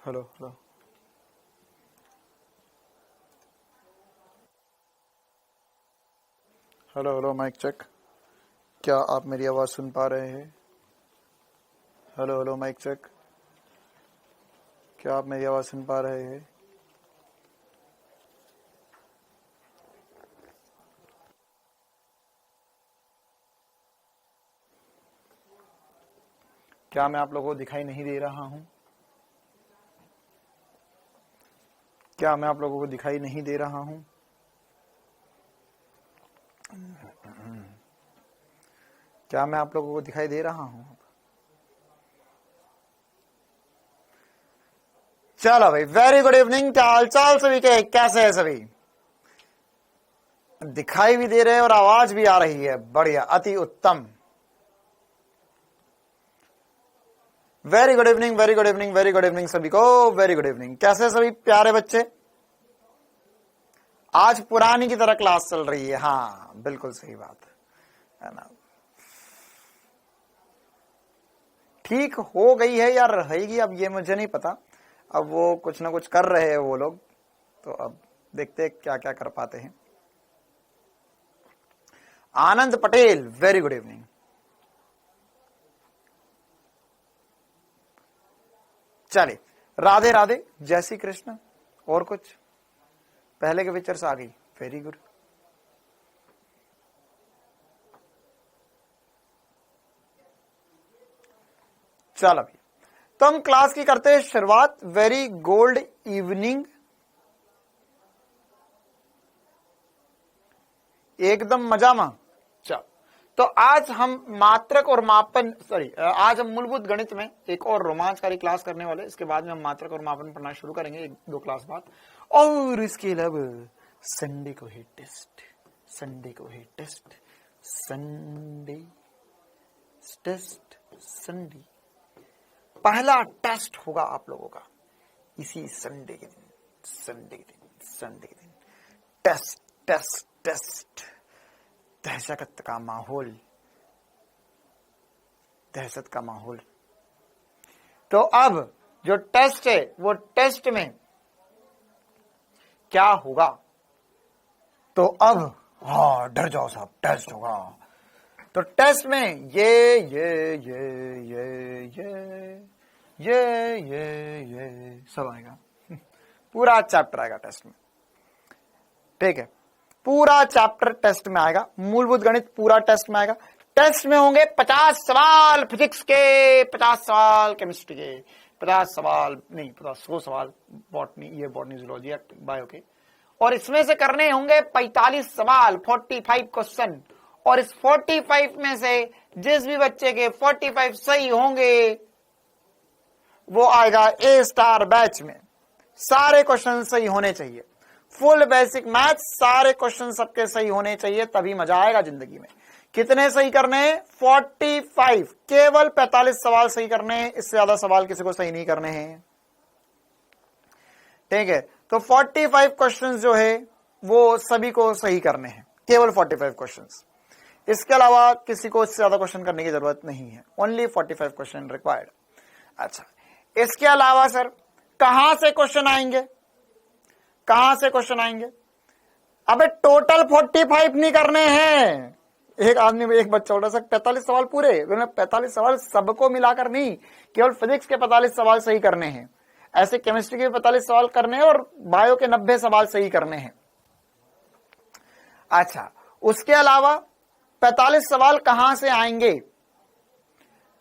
Hello hello hello hello mic check. क्या आप मेरी आवाज़ सुन पा रहे हैं? Hello hello mic check. क्या आप मेरी आवाज़ सुन पा रहे हैं? क्या मैं आप लोगों को दिखाई नहीं दे रहा हूं? क्या मैं आप लोगों को दिखाई नहीं दे रहा हूं? क्या मैं आप लोगों को दिखाई दे रहा हूं? चलो भाई, वेरी गुड इवनिंग। क्या हाल चाल सभी के? कैसे है सभी? दिखाई भी दे रहे हैं और आवाज भी आ रही है। बढ़िया, अति उत्तम। Very good evening, very good evening, very good evening सभी को। Very good evening. कैसे सभी प्यारे बच्चे? आज पुरानी की तरह क्लास चल रही है। हाँ, बिल्कुल सही बात है ना। ठीक हो गई है या रहेगी अब ये मुझे नहीं पता। अब वो कुछ ना कुछ कर रहे हैं वो लोग, तो अब देखते हैं क्या क्या कर पाते हैं। आनंद पटेल, वेरी गुड इवनिंग। चलिए, राधे राधे, जय श्री कृष्ण। और कुछ पहले के पिक्चर्स आ गई। Very good. चलो अभी तो हम क्लास की करते हैं शुरुआत। वेरी गोल्ड इवनिंग, एकदम मजामा। चलो, तो आज हम मात्रक और मापन आज हम मूलभूत गणित में एक और रोमांचकारी क्लास करने वाले। इसके बाद में हम मात्रक और मापन पढ़ना शुरू करेंगे, एक दो क्लास बाद। और इसके अलावा संडे को है टेस्ट, संडे को है टेस्ट, संडे टेस्ट, संडे पहला टेस्ट होगा आप लोगों का इसी संडे के दिन, संडे के दिन, संडे के दिन। टेस्ट टेस्ट टेस्ट, दहशत का माहौल, दहशत का माहौल। तो अब जो टेस्ट है वो टेस्ट में क्या होगा? तो अब हाँ, डर जाओ साहब, टेस्ट होगा। तो टेस्ट में ये सब आएगा। पूरा चैप्टर आएगा टेस्ट में। ठीक है, पूरा चैप्टर टेस्ट में आएगा। मूलभूत गणित पूरा टेस्ट में आएगा। टेस्ट में होंगे 50 सवाल फिजिक्स के, 50 सवाल केमिस्ट्री के, 50 सवाल नहीं, 100 सवाल बॉटनी, ये बॉटनी जूलॉजी बायो के। और इसमें से करने होंगे 45 सवाल, 45 क्वेश्चन। और इस 45 में से जिस भी बच्चे के 45 सही होंगे वो आएगा ए स्टार बैच में। सारे क्वेश्चन सही होने चाहिए। फुल बेसिक मैथ, सारे क्वेश्चन सबके सही होने चाहिए, तभी मजा आएगा जिंदगी में। कितने सही करने हैं? 45। केवल 45 सवाल सही करने हैं, इससे ज्यादा सवाल किसी को सही नहीं करने हैं। ठीक है, तो 45 क्वेश्चंस जो है वो सभी को सही करने हैं, केवल 45 क्वेश्चंस। इसके अलावा किसी को इससे ज्यादा क्वेश्चन करने की जरूरत नहीं है। Only 45 question required. अच्छा, इसके अलावा सर कहां से क्वेश्चन आएंगे? कहां से क्वेश्चन आएंगे? अबे टोटल 45 नहीं करने हैं। एक आदमी, एक बच्चा बोल रहा सर 45 सवाल पूरे। 45 सवाल सबको मिलाकर नहीं, केवल फिजिक्स के 45 सवाल सही करने हैं। ऐसे केमिस्ट्री के 45 सवाल करने हैं और बायो के 90 सवाल सही करने हैं। अच्छा, उसके अलावा 45 सवाल कहां से आएंगे?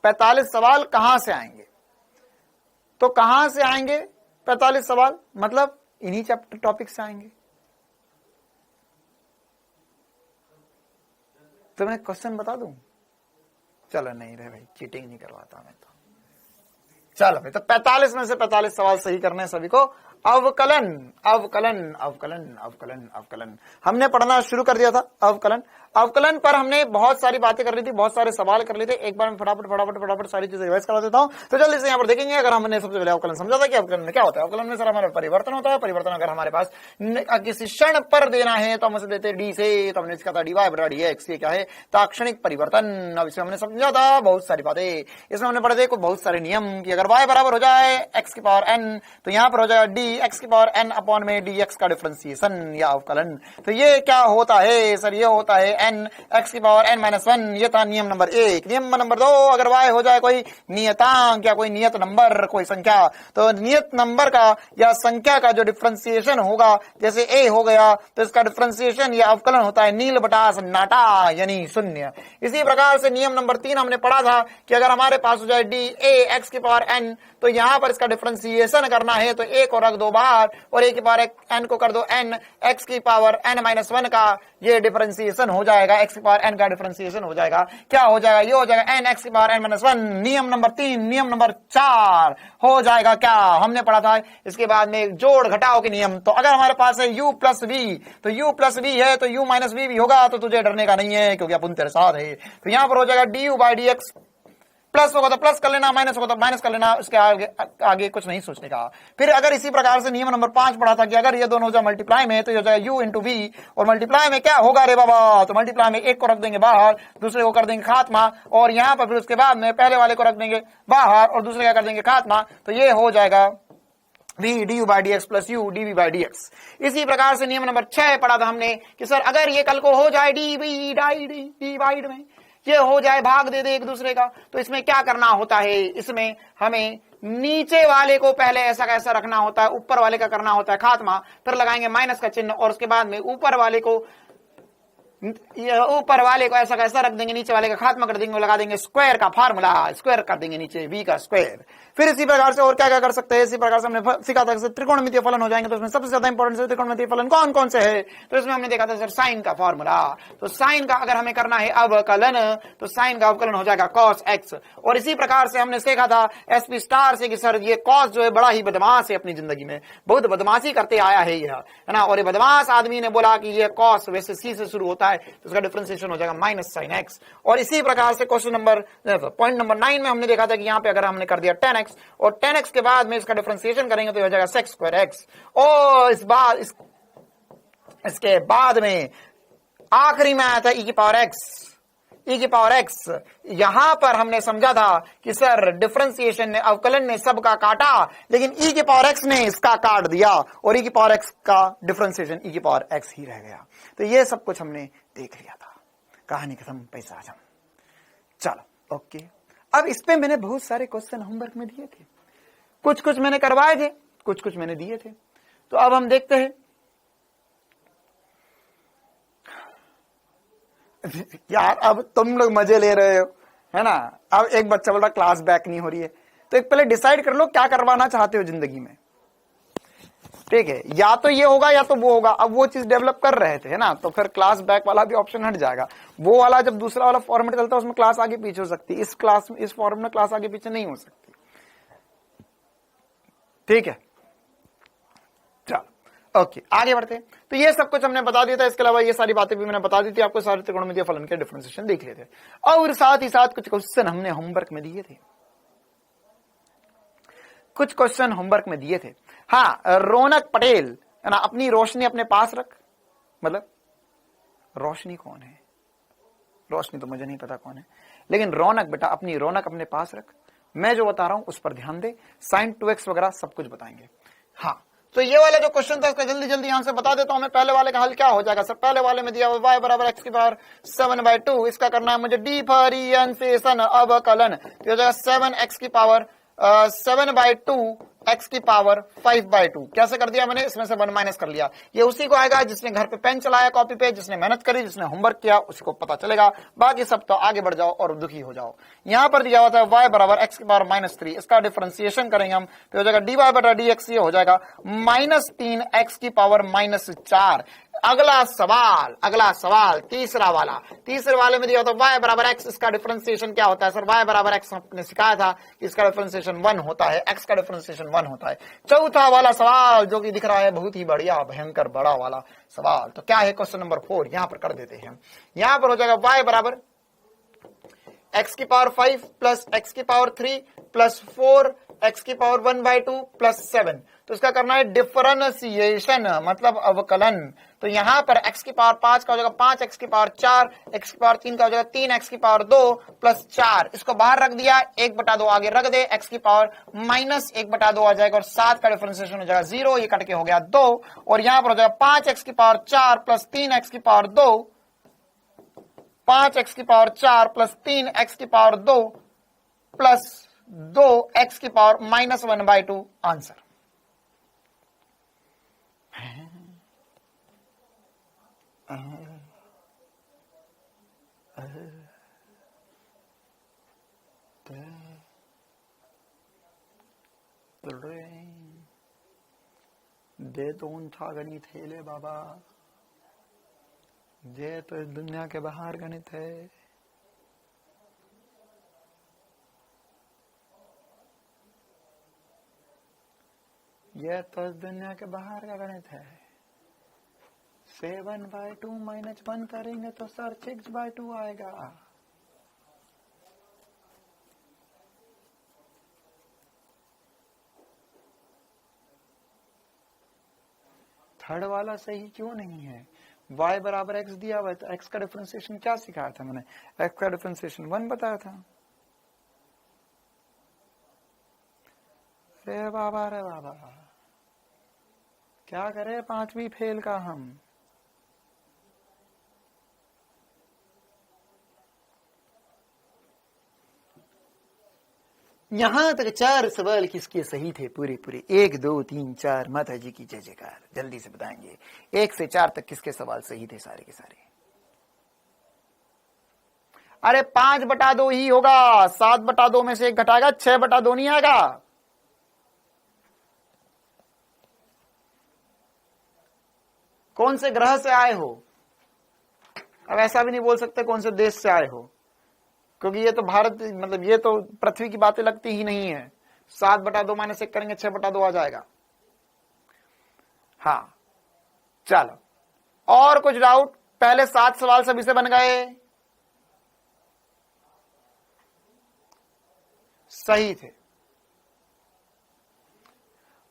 45 सवाल कहां से आएंगे? तो कहां से आएंगे 45 सवाल? मतलब इन्हीं चैप्टर टॉपिक से आएंगे। तो मैं क्वेश्चन बता दूं? चलो नहीं रे भाई, चीटिंग नहीं करवाता मैं तो। चलो भाई, तो 45 में से 45 सवाल सही करने हैं सभी को। अवकलन अवकलन अवकलन अवकलन अवकलन हमने पढ़ना शुरू कर दिया था। अवकलन अवकलन पर हमने बहुत सारी बातें कर ली थी, बहुत सारे सवाल कर लिए थे। एक बार मैं फटाफट फटाफट फटाफट सारी चीजें रिवाइज करा देता हूं। तो जल्दी से यहाँ पर देखेंगे। अगर हमने सबसे पहले अवकलन समझा था कि अवकलन में क्या होता है। अवकलन में सर हमारा परिवर्तन होता है। परिवर्तन अगर हमारे पास किसी क्षण पर देना है तो हम उसे देते डी से, तो हमने इसका था डीवाई बटा डी एक्स। ये क्या है, ताक्षणिक परिवर्तन। अब इसमें हमने समझा था बहुत सारी बातें। इसमें हमने पढ़े थे कुछ बहुत सारे नियम कि अगर y बराबर हो जाए x की पावर n तो यहाँ पर हो जाएगा डी एक्स की पावर n अपॉन में डी एक्स का डिफरेंशिएशन या अवकलन। तो ये क्या होता है सर, ये होता है n x की पावर n माइनस 1। ये था नियम नंबर 1। नियम नंबर 2, अगर y हो जाए कोई नियतांक या कोई नियत नंबर, कोई संख्या, तो नियत नंबर का या संख्या का जो डिफरेंशिएशन होगा, जैसे a हो गया तो इसका डिफरेंशिएशन या अवकलन होता है नील बटा सन्नाटा यानी शून्य। इसी प्रकार से नियम नंबर 3 हमने पढ़ा था कि अगर हमारे पास हो जाए डी ए एक्स की पावर n तो यहां पर इसका डिफरेंशिएशन करना है तो a को रख दो बाहर और a की पावर n को कर दो n, x की पावर n माइनस 1 का ये डिफरेंशिएशन हो जाएगा, x की पावर n का डिफरेंशिएशन हो जाएगा। क्या हो जाएगा, ये हो जाएगा n x की पावर n माइनस 1। नियम नंबर 3। नियम नंबर 4 हो जाएगा क्या, हमने पढ़ा था इसके बाद में जोड़ घटाव के नियम। तो अगर हमारे पास है u प्लस v तो u प्लस v है तो u माइनस v भी होगा, तो तुझे डरने का नहीं है क्योंकि अपन तेरे साथ है। तो यहां पर हो जाएगा du by D X, plus होगा तो प्लस कर लेना, माइनस होगा तो माइनस कर लेना, उसके आगे कुछ नहीं सोचने का। फिर अगर इसी प्रकार से नियम नंबर 5 पढ़ा था कि अगर ये दोनों हो जाए मल्टीप्लाई में तो ये हो जाएगा u इंटू वी, और मल्टीप्लाई में क्या होगा रे बाबा, तो मल्टीप्लाई में एक को रख देंगे बाहर, दूसरे को कर देंगे खात्मा, और यहाँ पर फिर उसके बाद में पहले वाले को रख देंगे बाहर और दूसरे का कर देंगे खात्मा। तो ये हो जाएगा v D U by D X plus U D V by D X. इसी प्रकार से नियम नंबर 6 पढ़ा था हमने कि सर अगर ये कल को हो जाए डी वी डिवाइड में ये हो जाए भाग दे दे एक दूसरे का, तो इसमें क्या करना होता है, इसमें हमें नीचे वाले को पहले ऐसा कैसा रखना होता है, ऊपर वाले का करना होता है खात्मा, फिर लगाएंगे माइनस का चिन्ह और उसके बाद में ऊपर वाले को ऐसा कैसा रख देंगे, नीचे वाले का खात्मा कर देंगे, लगा देंगे स्क्वायर का फार्मूला, स्क्वायर कर देंगे नीचे v का स्क्वायर। फिर इसी प्रकार से और क्या क्या कर सकते हैं, इसी प्रकार से हमने सीखा था कि त्रिकोणमितीय फलन हो जाएंगे। तो इसमें सबसे ज्यादा इंपॉर्टेंट है त्रिकोणमितीय फलन कौन कौन से है, तो इसमें हमने देखा था सर साइन का फार्मूला। तो साइन का अगर हमें करना है अवकलन तो साइन का अवकलन हो जाएगा cos x। और इसी प्रकार से हमने सीखा था एसपी स्टार से कि सर ये cos जो है बड़ा ही बदमाश है, अपनी जिंदगी में बहुत बदमाशी करते आया है यह, है ना। और ये बदमाश आदमी ने बोला कि ये cos वैसे सी से शुरू होता है तो इसका डिफरेंशिएशन हो जाएगा माइनस साइन एक्स। और इसी प्रकार से क्वेश्चन नंबर पॉइंट नंबर 9 में हमने देखा था कि यहाँ पे अगर हमने कर दिया 10x और 10x के बाद में इसका डिफरेंशिएशन करेंगे तो हो जाएगा sec स्क्वायर एक्स। और इसके बाद में आखिरी में आया था e की पावर x। यहां पर हमने समझा था कि सर डिफरेंशिएशन ने अवकलन ने सबका काटा लेकिन e की पावर x ने इसका काट दिया और e की पावर x का डिफरेंशिएशन e की पावर x ही रह गया। तो ये सब कुछ हमने देख लिया था, कहानी खत्म पैसा हजम। चलो ओके, अब इस पे मैंने बहुत सारे क्वेश्चन होमवर्क में दिए थे, कुछ कुछ मैंने करवाए थे, कुछ कुछ मैंने दिए थे। तो अब हम देखते हैं यार, अब तुम लोग मजे ले रहे हो है ना। अब एक बच्चा बोल रहा क्लास बैक नहीं हो रही है, तो एक पहले डिसाइड कर लो क्या करवाना चाहते हो जिंदगी में, ठीक है। या तो ये होगा या तो वो होगा। अब वो चीज डेवलप कर रहे थे है ना, तो फिर क्लास बैक वाला भी ऑप्शन हट जाएगा। वो वाला जब दूसरा वाला फॉर्मेट चलता है उसमें क्लास आगे पीछे हो सकती है, इस क्लास में इस फॉर्मेट में क्लास आगे पीछे नहीं हो सकती, ठीक है। चलो ओके आगे बढ़ते हैं। तो ये सब कुछ हमने बता दिया था, इसके अलावा ये सारी बातें भी मैंने बता दी थी आपको, सारे त्रिकोणमितीय फलन के डिफरेंशिएशन देख लिए थे। और साथ ही साथ कुछ क्वेश्चन हमने होमवर्क में दिए थे, कुछ क्वेश्चन होमवर्क में दिए थे। हाँ, रौनक पटेल है ना, अपनी रोशनी अपने पास रख, मतलब रोशनी कौन है, रोशनी तो मुझे नहीं पता कौन है, लेकिन रौनक बेटा अपनी रौनक अपने पास रख। मैं जो बता रहा हूं उस पर ध्यान दे, sin 2x वगैरह सब कुछ बताएंगे। हाँ, तो ये वाला जो क्वेश्चन था इसका जल्दी जल्दी आंसर बता देता हूं मैं। पहले वाले का हल क्या हो जाएगा सर, पहले वाले में दिया हुआ y बराबर x की पावर 7/2, इसका करना है मुझे डिफरेंशिएशन अवकलन, तो हो जाएगा 7x की पावर 7/2 x की पावर 5/2। कैसे कर दिया मैंने, इसमें से 1 माइनस कर लिया। ये उसी को आएगा जिसने घर पे पेन चलाया कॉपी पे, जिसने मेहनत करी, जिसने होमवर्क किया, उसको पता चलेगा। बाकी सब तो आगे बढ़ जाओ और दुखी हो जाओ। यहां पर दिया हुआ था y बराबर x की पावर -3, इसका डिफरेंशिएशन करेंगे हम तो हो जाएगा dy बटा dx, ये हो जाएगा -3x की पावर -4। अगला सवाल तीसरे वाले में दिया होता y बराबर x, इसका डिफरेंशिएशन क्या होता है सर? y बराबर x आपने सिखाया था कि इसका डिफरेंशिएशन 1 होता है, x का डिफरेंशिएशन 1 होता है। चौथा वाला सवाल जो कि दिख रहा है बहुत ही बढ़िया भयंकर बड़ा वाला सवाल, तो क्या है क्वेश्चन नंबर 4, यहां पर कर देते हैं। यहां पर हो जाएगा y बराबर x की पावर 5 प्लस x की पावर 3 प्लस 4 x की पावर 1/2 प्लस 7, तो इसका करना है डिफरेंशिएशन मतलब अवकलन। तो यहां पर x की पावर 5 का हो जाएगा 5, x की पावर 4, x की पावर 3 का हो जाएगा 3, x की पावर 2 प्लस 4, इसको बाहर रख दिया, 1/2 आगे रख दे, x की पावर माइनस 1/2 आ जाएगा और 7 का डिफरेंशिएशन हो जाएगा 0, ये कट के हो गया 2, और यहां पर हो जाएगा 5x की पावर 4 प्लस 3x की पावर 2, 5x की पावर 4 प्लस 3x की पावर 2 प्लस 2x की पावर माइनस 1/2 आंसर। दे तो उनथा गणित है ले बाबा, ये तो इस दुनिया के बाहर गणित है। ये तो इस दुनिया के बाहर का गणित है। 7/2 माइनस 1 करेंगे तो सर 6/2 आएगा। थर्ड वाला सही क्यों नहीं है? y बराबर x दिया हुआ है तो x का डिफरेंशिएशन क्या सिखाया था मैंने? x का डिफरेंशिएशन 1 बताया था। रे बाबा क्या करे 5वीं फेल का हम। यहां तक 4 सवाल किसके सही थे? पूरे 1 2 3 4 माता जी की जय जयकार। जल्दी से बताएंगे 1 से 4 तक किसके सवाल सही थे सारे के सारे? अरे 5/2 ही होगा, 7/2 में से 1 घटाएगा, 6/2 नहीं आएगा। कौन से ग्रह से आए हो? अब ऐसा भी नहीं बोल सकते कौन से देश से आए हो, क्योंकि ये तो भारत मतलब ये तो पृथ्वी की बातें लगती ही नहीं है। 7/2 माइनस 1 करेंगे 6/2 आ जाएगा। हाँ चलो, और कुछ डाउट? पहले 7 सवाल सभी से बन गए, सही थे।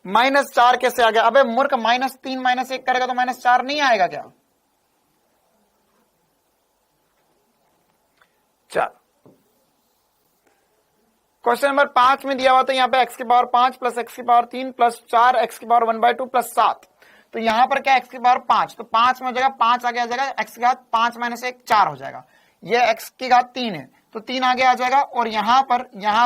-4 कैसे आ गया? अबे मूर्ख, -3 -1 करेगा तो -4 नहीं आएगा क्या? चलो क्वेश्चन नंबर 5 में दिया हुआ था यहाँ पे x की पावर 5 प्लस x की पावर 3 प्लस 4 x की पावर 1/2 प्लस 7, तो यहां पर क्या x की पावर 5, तो 5 में हो जाएगा 5 आगे आ जाएगा, x की घात 5 - 1 4 हो जाएगा, ये x की घात 3 है तो 3 आगे आ जाएगा, और यहां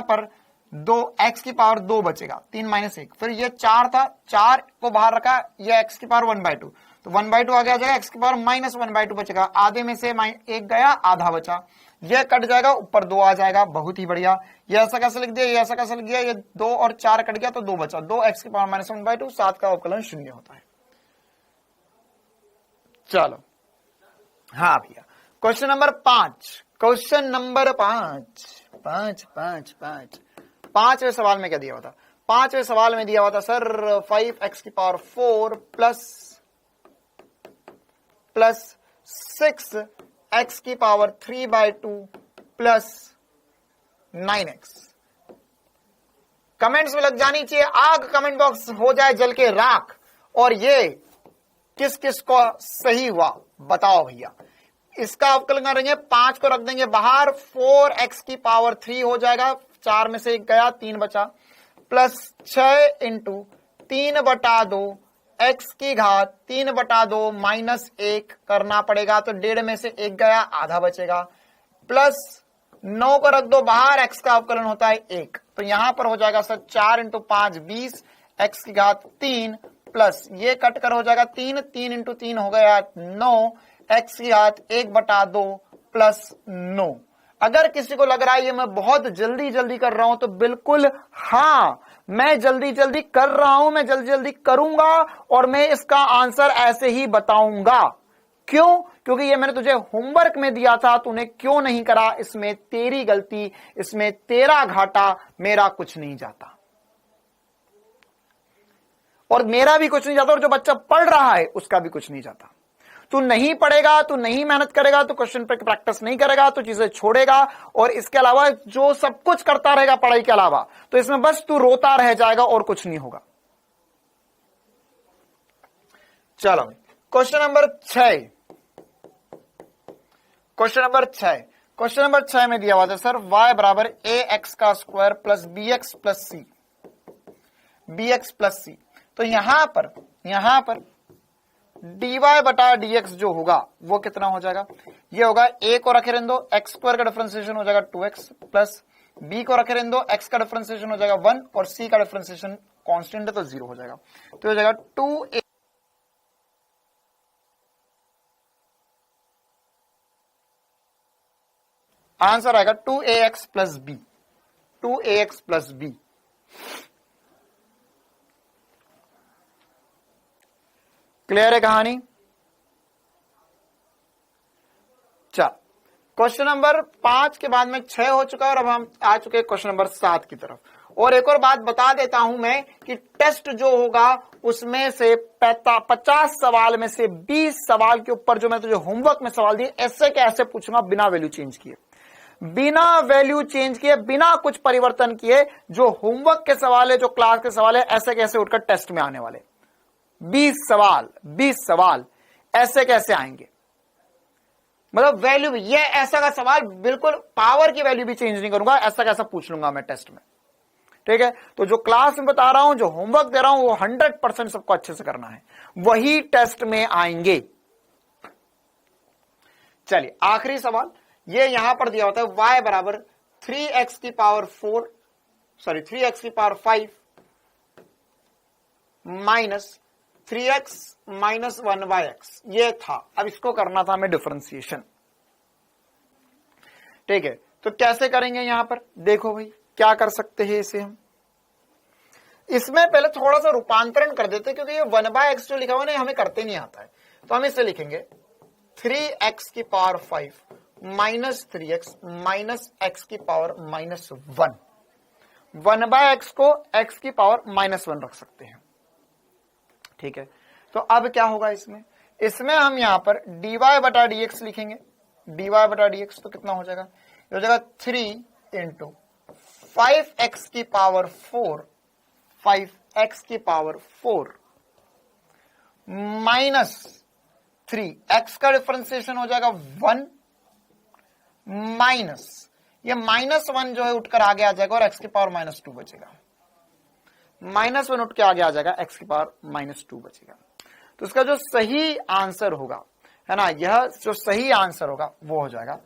पर 2 x की पावर 2 बचेगा, 3 - 1, फिर ये 4 था, 4 को बाहर रखा, ये x की पावर 1/2, तो 1/2 आगे आ जाएगा, x की पावर माइनस 1/2 बचेगा, आधे में से 1 गया, आधा बचा, ये कट जाएगा, ऊपर 2 आ जाएगा। बहुत ही बढ़िया। ये ऐसा कैसे लिख दिया, ये ऐसा कैसे लिख दिया, ये 2 और 4 कट गया तो 2 बचा, 2x की पावर माइनस 1/2, 7 का अवकलन 0 होता है। चलो हाँ भैया, क्वेश्चन नंबर 5, क्वेश्चन नंबर 5वें सवाल में क्या दिया हुआ था? 5वें सवाल में दिया हुआ था सर 5x की पावर 4 प्लस 6x की पावर 3/2 प्लस 9x। कमेंट्स में लग जानी चाहिए आग, कमेंट बॉक्स हो जाए जल के राख। और ये किस किस को सही हुआ बताओ भैया। इसका अवकलन करेंगे, 5 को रख देंगे बाहर, 4x की पावर 3 हो जाएगा, 4 में से 1 गया, 3 बचा, प्लस 6 इंटू 3/2 x की घात 3/2 माइनस 1 करना पड़ेगा, तो 1.5 में से 1 गया, आधा बचेगा, प्लस 9 को रख दो बाहर, x का अवकलन होता है 1, तो यहां पर हो जाएगा सर 4 इंटू 5 20, x की घात 3 प्लस ये कट कर हो जाएगा 3, 3 इंटू 3 हो गया 9, x की घात 1/2 प्लस 9। अगर किसी को लग रहा है ये मैं बहुत जल्दी जल्दी कर रहा हूं तो बिल्कुल हां, मैं जल्दी जल्दी कर रहा हूं, मैं जल्दी जल्दी करूंगा और मैं इसका आंसर ऐसे ही बताऊंगा। क्यों? क्योंकि ये मैंने तुझे होमवर्क में दिया था, तूने क्यों नहीं करा, इसमें तेरी गलती, इसमें तेरा घाटा, मेरा कुछ नहीं जाता और मेरा भी कुछ नहीं जाता और जो बच्चा पढ़ रहा है उसका भी कुछ नहीं जाता। तू नहीं पढ़ेगा, तू नहीं मेहनत करेगा, तू क्वेश्चन पे प्रैक्टिस नहीं करेगा, तू चीजें छोड़ेगा और इसके अलावा जो सब कुछ करता रहेगा पढ़ाई के अलावा, तो इसमें बस तू रोता रह जाएगा और कुछ नहीं होगा। चलो क्वेश्चन नंबर 6, क्वेश्चन नंबर 6 में दिया हुआ था सर y बराबर ax का square plus bx plus c। तो यहां पर dy बटा dx जो होगा वो कितना हो जाएगा, ये होगा a को रखे रहने दो, x स्क्वायर का डिफरेंशिएशन हो जाएगा 2x प्लस b को रखे रहने दो, x का डिफरेंशिएशन हो जाएगा 1 और c का डिफरेंशिएशन कांस्टेंट है तो 0 हो जाएगा। तो हो जाएगा 2a, आंसर आएगा 2ax प्लस b। क्लियर है कहानी? चल क्वेश्चन नंबर 5 के बाद में 6 हो चुका है और अब हम आ चुके हैं क्वेश्चन नंबर 7 की तरफ। और एक और बात बता देता हूं मैं कि टेस्ट जो होगा उसमें से 50 सवाल में से 20 सवाल के ऊपर जो मैं तुझे होमवर्क में सवाल दिए ऐसे के ऐसे पूछूंगा, बिना वैल्यू चेंज किए, बिना कुछ परिवर्तन किए। जो होमवर्क के सवाल है, जो क्लास के सवाल है, ऐसे कैसे उठकर टेस्ट में आने वाले 20 सवाल ऐसे कैसे आएंगे, मतलब वैल्यू भी, ये ऐसा का सवाल बिल्कुल पावर की वैल्यू भी चेंज नहीं करूंगा, ऐसा कैसा पूछ लूंगा मैं टेस्ट में। ठीक है, तो जो क्लास में बता रहा हूं, जो होमवर्क दे रहा हूं, वो 100% सबको अच्छे से करना है, वही टेस्ट में आएंगे। चलिए आखिरी सवाल, ये यहां पर दिया होता है y बराबर 3x की power 5 minus 3x minus 1/x, ये था। अब इसको करना था हमें डिफरेंशिएशन। ठीक है, तो कैसे करेंगे यहां पर, देखो भाई क्या कर सकते हैं इसे हम। इसमें पहले थोड़ा सा रूपांतरण कर देते, क्योंकि ये 1/x जो लिखा हुआ है हमें करते नहीं आता है, तो हम इसे लिखेंगे 3x की power 5 minus 3x minus x की पावर माइनस 1। 1/x को x की पावर माइनस 1 रख सकते हैं। ठीक है, तो अब क्या होगा इसमें हम यहां पर dy बटा dx लिखेंगे। dy बटा dx तो कितना हो जाएगा, ये हो जाएगा 3 इंटू 5x की पावर 4 माइनस 3, x का डिफरेंशिएशन हो जाएगा 1 माइनस, ये -1 जो है उठकर आगे आ जाएगा और x की पावर -2 बचेगा। -1 उठ के आगे आ जाएगा, x की पावर -2 बचेगा। तो इसका जो सही आंसर होगा, है ना, यह जो सही आंसर होगा वो हो जाएगा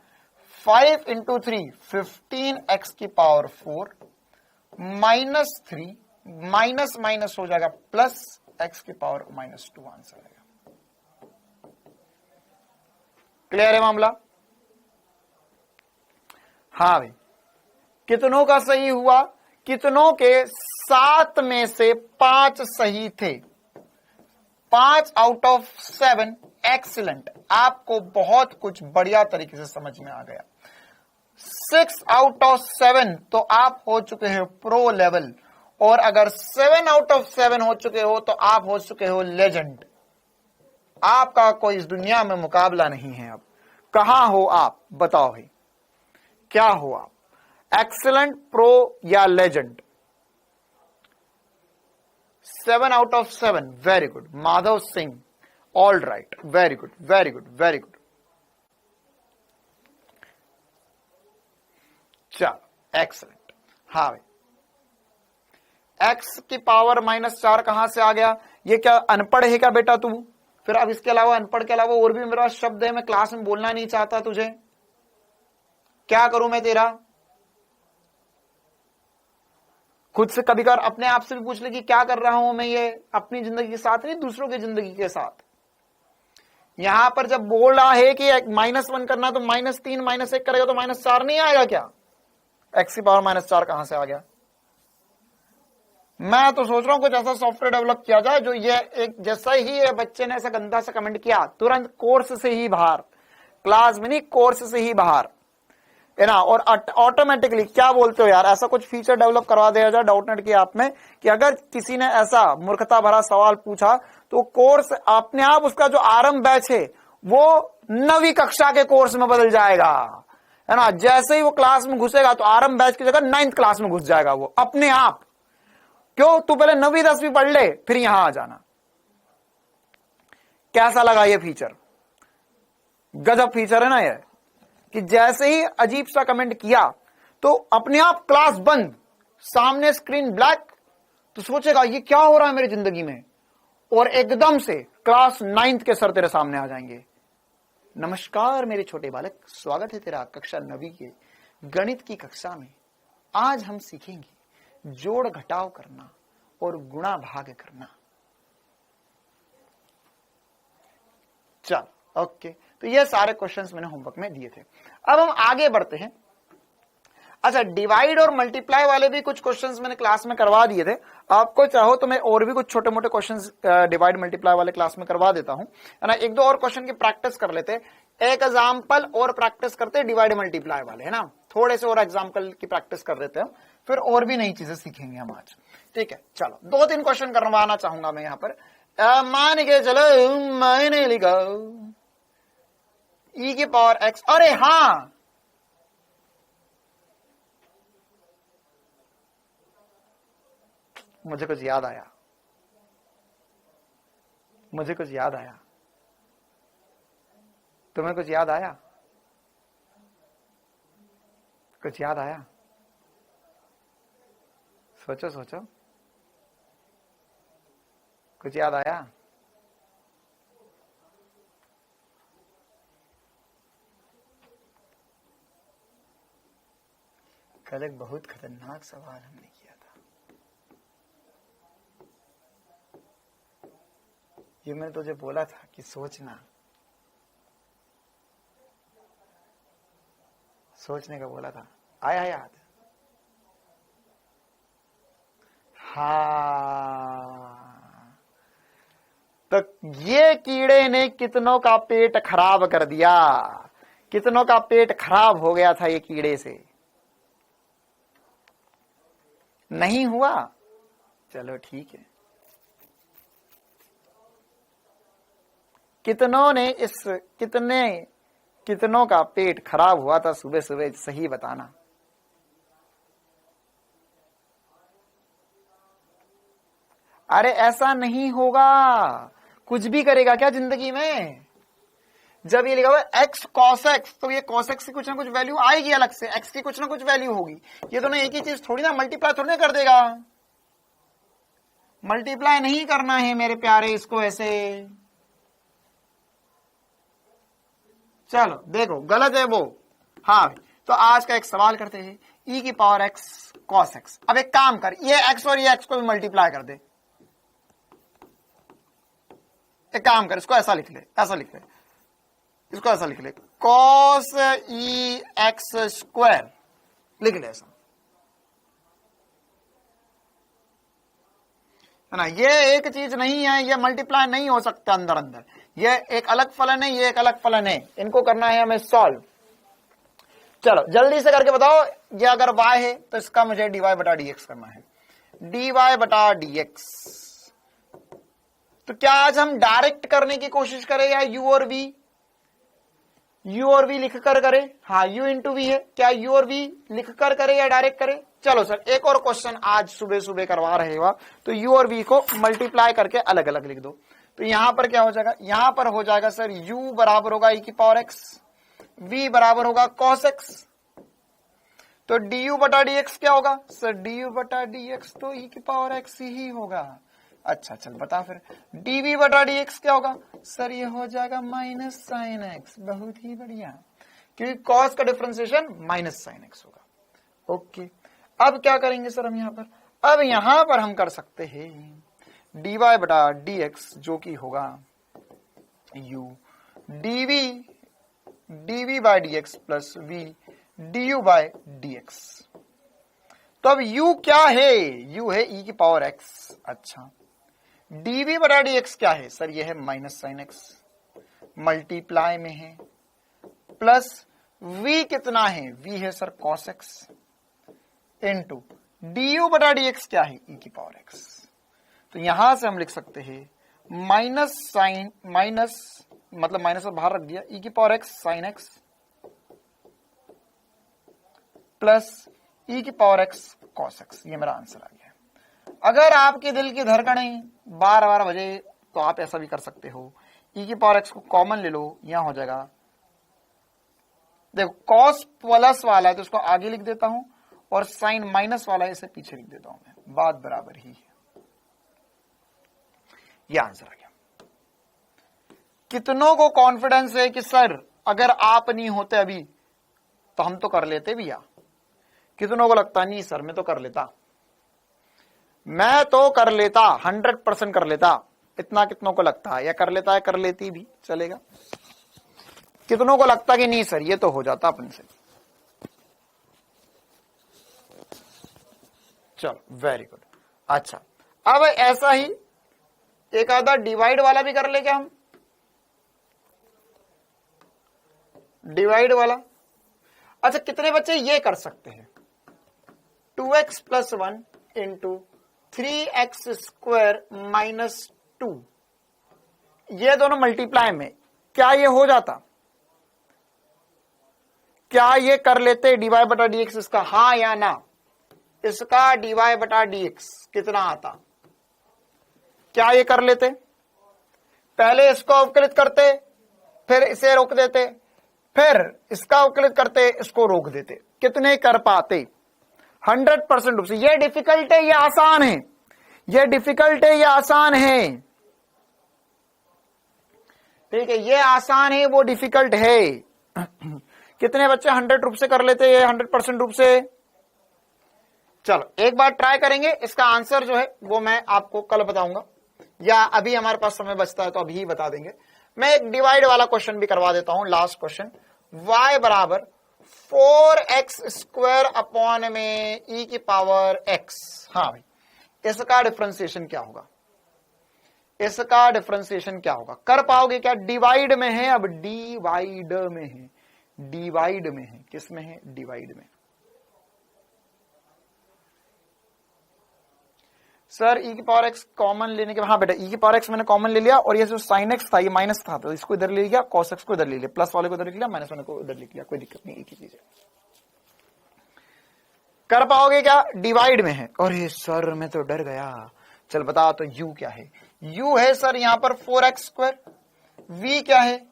5 इंटू 3 15x की पावर 4 माइनस 3 माइनस माइनस हो जाएगा प्लस x की पावर -2 आंसर आएगा। क्लियर है मामला? हाँ भाई, कितनों का सही हुआ, कितनों के 7 में से 5 सही थे, 5 आउट ऑफ 7। एक्सीलेंट, आपको बहुत कुछ बढ़िया तरीके से समझ में आ गया। 6 आउट ऑफ 7 तो आप हो चुके हो प्रो लेवल, और अगर 7 आउट ऑफ 7 हो चुके हो तो आप हो चुके हो लेजेंड। आपका कोई इस दुनिया में मुकाबला नहीं है। अब कहां हो आप, बताओ भाई, क्या हो आप, एक्सीलेंट, प्रो या legend? 7 out of 7, very good Madhav Singh, all right, very good very good very good. चलो एक्सीलेंट। हाँ भाई, x की पावर -4 कहां से आ गया? ये क्या अनपढ़ है क्या बेटा तू? फिर अब इसके अलावा, अनपढ़ के अलावा और भी मेरा शब्द है, मैं क्लास में बोलना नहीं चाहता तुझे, क्या करूं मैं तेरा? खुद से कभी कभार अपने आप से भी पूछ ले कि क्या कर रहा हूं मैं, ये अपनी जिंदगी के साथ नहीं, दूसरों की जिंदगी के साथ। यहां पर जब बोल रहा है कि -1 करना तो -3 -1 करेगा तो -4 नहीं आएगा क्या? x की पावर -4 कहां से आ गया? मैं तो सोच रहा हूं कुछ ऐसा सॉफ्टवेयर डेवलप किया जाए जो ये एक जैसा ही है, बच्चे ने ऐसा गंदा सा कमेंट किया तुरंत कोर्स से ही बाहर, क्लास में नहीं कोर्स से ही बाहर, है ना। और ऑटोमेटिकली क्या बोलते हो यार, ऐसा कुछ फीचर डेवलप करवा दिया जाए डाउटनेट की ऐप में कि अगर किसी ने ऐसा मूर्खता भरा सवाल पूछा तो कोर्स अपने आप उसका जो आरंभ बैच है वो 9वीं कक्षा के कोर्स में बदल जाएगा, है ना। जैसे ही वो क्लास में घुसेगा तो आरंभ बैच की जगह 9th क्लास में घुस जाएगा वो अपने आप। क्यों? तू पहले 9वीं 10वीं पढ़ ले फिर यहां आ जाना। कैसा लगा ये फीचर? गजब फीचर है ना ये, कि जैसे ही अजीब सा कमेंट किया तो अपने आप क्लास बंद, सामने स्क्रीन ब्लैक, तो सोचेगा ये क्या हो रहा है मेरी जिंदगी में, और एकदम से क्लास 9th के सर तेरे सामने आ जाएंगे। नमस्कार मेरे छोटे बालक, स्वागत है तेरा कक्षा 9वीं के गणित की कक्षा में। आज हम सीखेंगे जोड़ घटाव करना और गुणा भाग करना। चल ओके, तो ये सारे क्वेश्चंस मैंने होमवर्क में दिए थे। अब हम आगे बढ़ते हैं। अच्छा, डिवाइड और मल्टीप्लाई वाले भी कुछ क्वेश्चंस मैंने क्लास में करवा दिए थे। आपको चाहो तो मैं और भी कुछ छोटे मोटे क्वेश्चंस डिवाइड मल्टीप्लाई वाले क्लास में करवा देता हूं, है ना। एक दो और क्वेश्चन की प्रैक्टिस कर लेते, एक एग्जाम्पल और प्रैक्टिस करते डिवाइड मल्टीप्लाई वाले, है ना। थोड़े से और एग्जाम्पल की प्रैक्टिस कर देते हैं, फिर और भी नई चीजें सीखेंगे हम आज। ठीक है, चलो 2-3 क्वेश्चन करवाना चाहूंगा मैं यहां पर। मान के चलो मैंने लिखा e की पावर x, अरे हाँ मुझे कुछ याद आया, मुझे कुछ याद आया। तुम्हें कुछ याद आया? कुछ याद आया? सोचो सोचो, कुछ याद आया? कल एक बहुत खतरनाक सवाल हमने किया था, ये मैंने तुझे बोला था कि सोचना, सोचने का बोला था। आया याद? हाँ, तो ये कीड़े ने कितनों का पेट खराब कर दिया, कितनों का पेट खराब हो गया था ये कीड़े से। नहीं हुआ? चलो ठीक है। कितनों ने कितनों का पेट खराब हुआ था सुबह सुबह, सही बताना। अरे ऐसा नहीं होगा, कुछ भी करेगा क्या जिंदगी में? जब ये लिखा हुआ x cos x, तो ये cos x की कुछ ना कुछ वैल्यू आएगी अलग से, x की कुछ ना कुछ वैल्यू होगी। ये दोनों एक ही चीज थोड़ी ना, मल्टीप्लाई थोड़ी ना कर देगा। मल्टीप्लाई नहीं करना है मेरे प्यारे इसको ऐसे। चलो देखो, गलत है वो। हाँ, तो आज का एक सवाल करते हैं, e की पावर x cos x। अब एक काम कर, ये x और ये x को भी मल्टीप्लाई कर दे। एक काम कर, इसको ऐसा लिख ले, ऐसा लिख ले, इसको ऐसा लिख ले, cos e x स्क्वायर लिख ले ऐसा, है ना। ये एक चीज नहीं है, ये मल्टीप्लाई नहीं हो सकता अंदर अंदर। ये एक अलग फलन है, ये एक अलग फलन है, इनको करना है हमें सॉल्व। चलो जल्दी से करके बताओ, ये अगर y है तो इसका मुझे dy बटा dx करना है, dy बटा dx। तो क्या आज हम डायरेक्ट करने की कोशिश करें या u और v लिख कर करें? हाँ, u इंटू वी है, क्या u और v लिख कर करें या डायरेक्ट करें? चलो सर, एक और क्वेश्चन आज सुबह सुबह करवा रहे हो, तो u और v को मल्टीप्लाई करके अलग अलग लिख दो। तो यहां पर क्या हो जाएगा? यहां पर हो जाएगा सर u बराबर होगा e की पावर x, v बराबर होगा cos x। तो du बटा dx क्या होगा सर? du बटा dx तो e की पावर x ही होगा। अच्छा चल बता फिर, dv बटा dx क्या होगा सर? ये हो जाएगा माइनस साइन एक्स। बहुत ही बढ़िया, क्योंकि cos का डिफरेंशिएशन माइनस साइन एक्स होगा। ओके, अब क्या करेंगे सर हम यहां पर? अब यहां पर हम कर सकते हैं dy बटा dx, जो कि होगा u dv by dx plus v du by dx। तो अब u क्या है? u है e की पावर x। अच्छा, dv बटा dx क्या है सर? ये है माइनस साइन x, मल्टीप्लाई में है, प्लस v कितना है? v है sir cos x, into du बटा dx क्या है? e की पावर x। तो यहां से हम लिख सकते हैं माइनस साइन, माइनस मतलब माइनस को बाहर रख दिया, e की power x sine x plus e की पावर x cos x। ये मेरा आंसर आ गया। अगर आपके दिल की धड़कनें बार बार बजे तो आप ऐसा भी कर सकते हो, e की पावर x को कॉमन ले लो, यहां हो जाएगा, देखो cos प्लस वाला है तो उसको आगे लिख देता हूं, और साइन माइनस वाला है इसे पीछे लिख देता हूं मैं, बात बराबर ही है। ये आंसर आ गया। कितनों को कॉन्फिडेंस है कि सर अगर आप नहीं होते अभी तो हम तो कर लेते भैया? कितनों को लगता नहीं सर मैं तो कर लेता, मैं तो कर लेता, 100% कर लेता? इतना कितनों को लगता है? या कर लेता है, कर लेती भी चलेगा? कितनों को लगता कि नहीं सर ये तो हो जाता अपन से? चलो वेरी गुड। अच्छा, अब ऐसा ही एक आधा डिवाइड वाला भी कर ले क्या हम? डिवाइड वाला, अच्छा कितने बच्चे ये कर सकते हैं? 2x plus 1 into 3x square minus 2, ये दोनों मल्टीप्लाई में क्या ये हो जाता? क्या ये कर लेते dy बटा dx इसका? हाँ या ना? इसका dy बटा dx कितना आता? क्या ये कर लेते? पहले इसको अवकलित करते, फिर इसे रोक देते, फिर इसका अवकलित करते, इसको रोक देते। कितने कर पाते? 100% रूप से। ये डिफिकल्ट है, ये आसान है? ये डिफिकल्ट है, ये आसान है? ठीक है, ये आसान है, वो डिफिकल्ट है। कितने बच्चे 100 रूप से कर लेते हैं? 100% रूप से। चलो एक बार ट्राई करेंगे, इसका आंसर जो है वो मैं आपको कल बताऊंगा, या अभी हमारे पास समय बचता है तो अभी ही बता देंगे। मैं एक डिवाइड वाला क्वेश्चन भी करवा देता हूं, लास्ट क्वेश्चन। y बराबर 4x स्क्वायर अपॉन में e की पावर x। हाँ भाई, इसका डिफरेंशिएशन क्या होगा? इसका डिफरेंशिएशन क्या होगा? कर पाओगे क्या? डिवाइड में है, अब डिवाइड में है, डिवाइड में है, किस में है? डिवाइड में। सर e की पावर x कॉमन लेने के बाद, हाँ बेटा e की पावर x मैंने कॉमन ले लिया, और ये जो साइन x था ये माइनस था तो इसको इधर ले लिया, cos x को इधर ले लिया, प्लस वाले को इधर लिख लिया, माइनस वाले को इधर लिख लिया, कोई दिक्कत नहीं, एक ही चीज है। कर पाओगे क्या? डिवाइड में है। अरे सर मैं तो डर गया, चल बता तो u क्या है? u है सर यहां पर 4x स्क्वायर, v क्या है?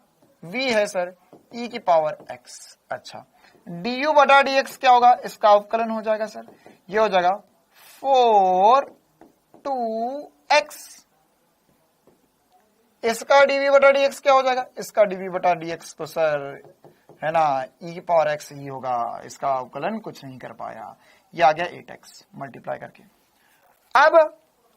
v है सर e की पावर x। अच्छा, du बटा dx क्या होगा? इसका अवकलन हो जाएगा सर, ये हो जाएगा 4(2x), इसका dv बटा dx क्या हो जाएगा? इसका dv बटा dx तो सर है ना e की पावर x ही होगा, इसका अवकलन कुछ नहीं कर पाया, ये आ गया 8x मल्टीप्लाई करके।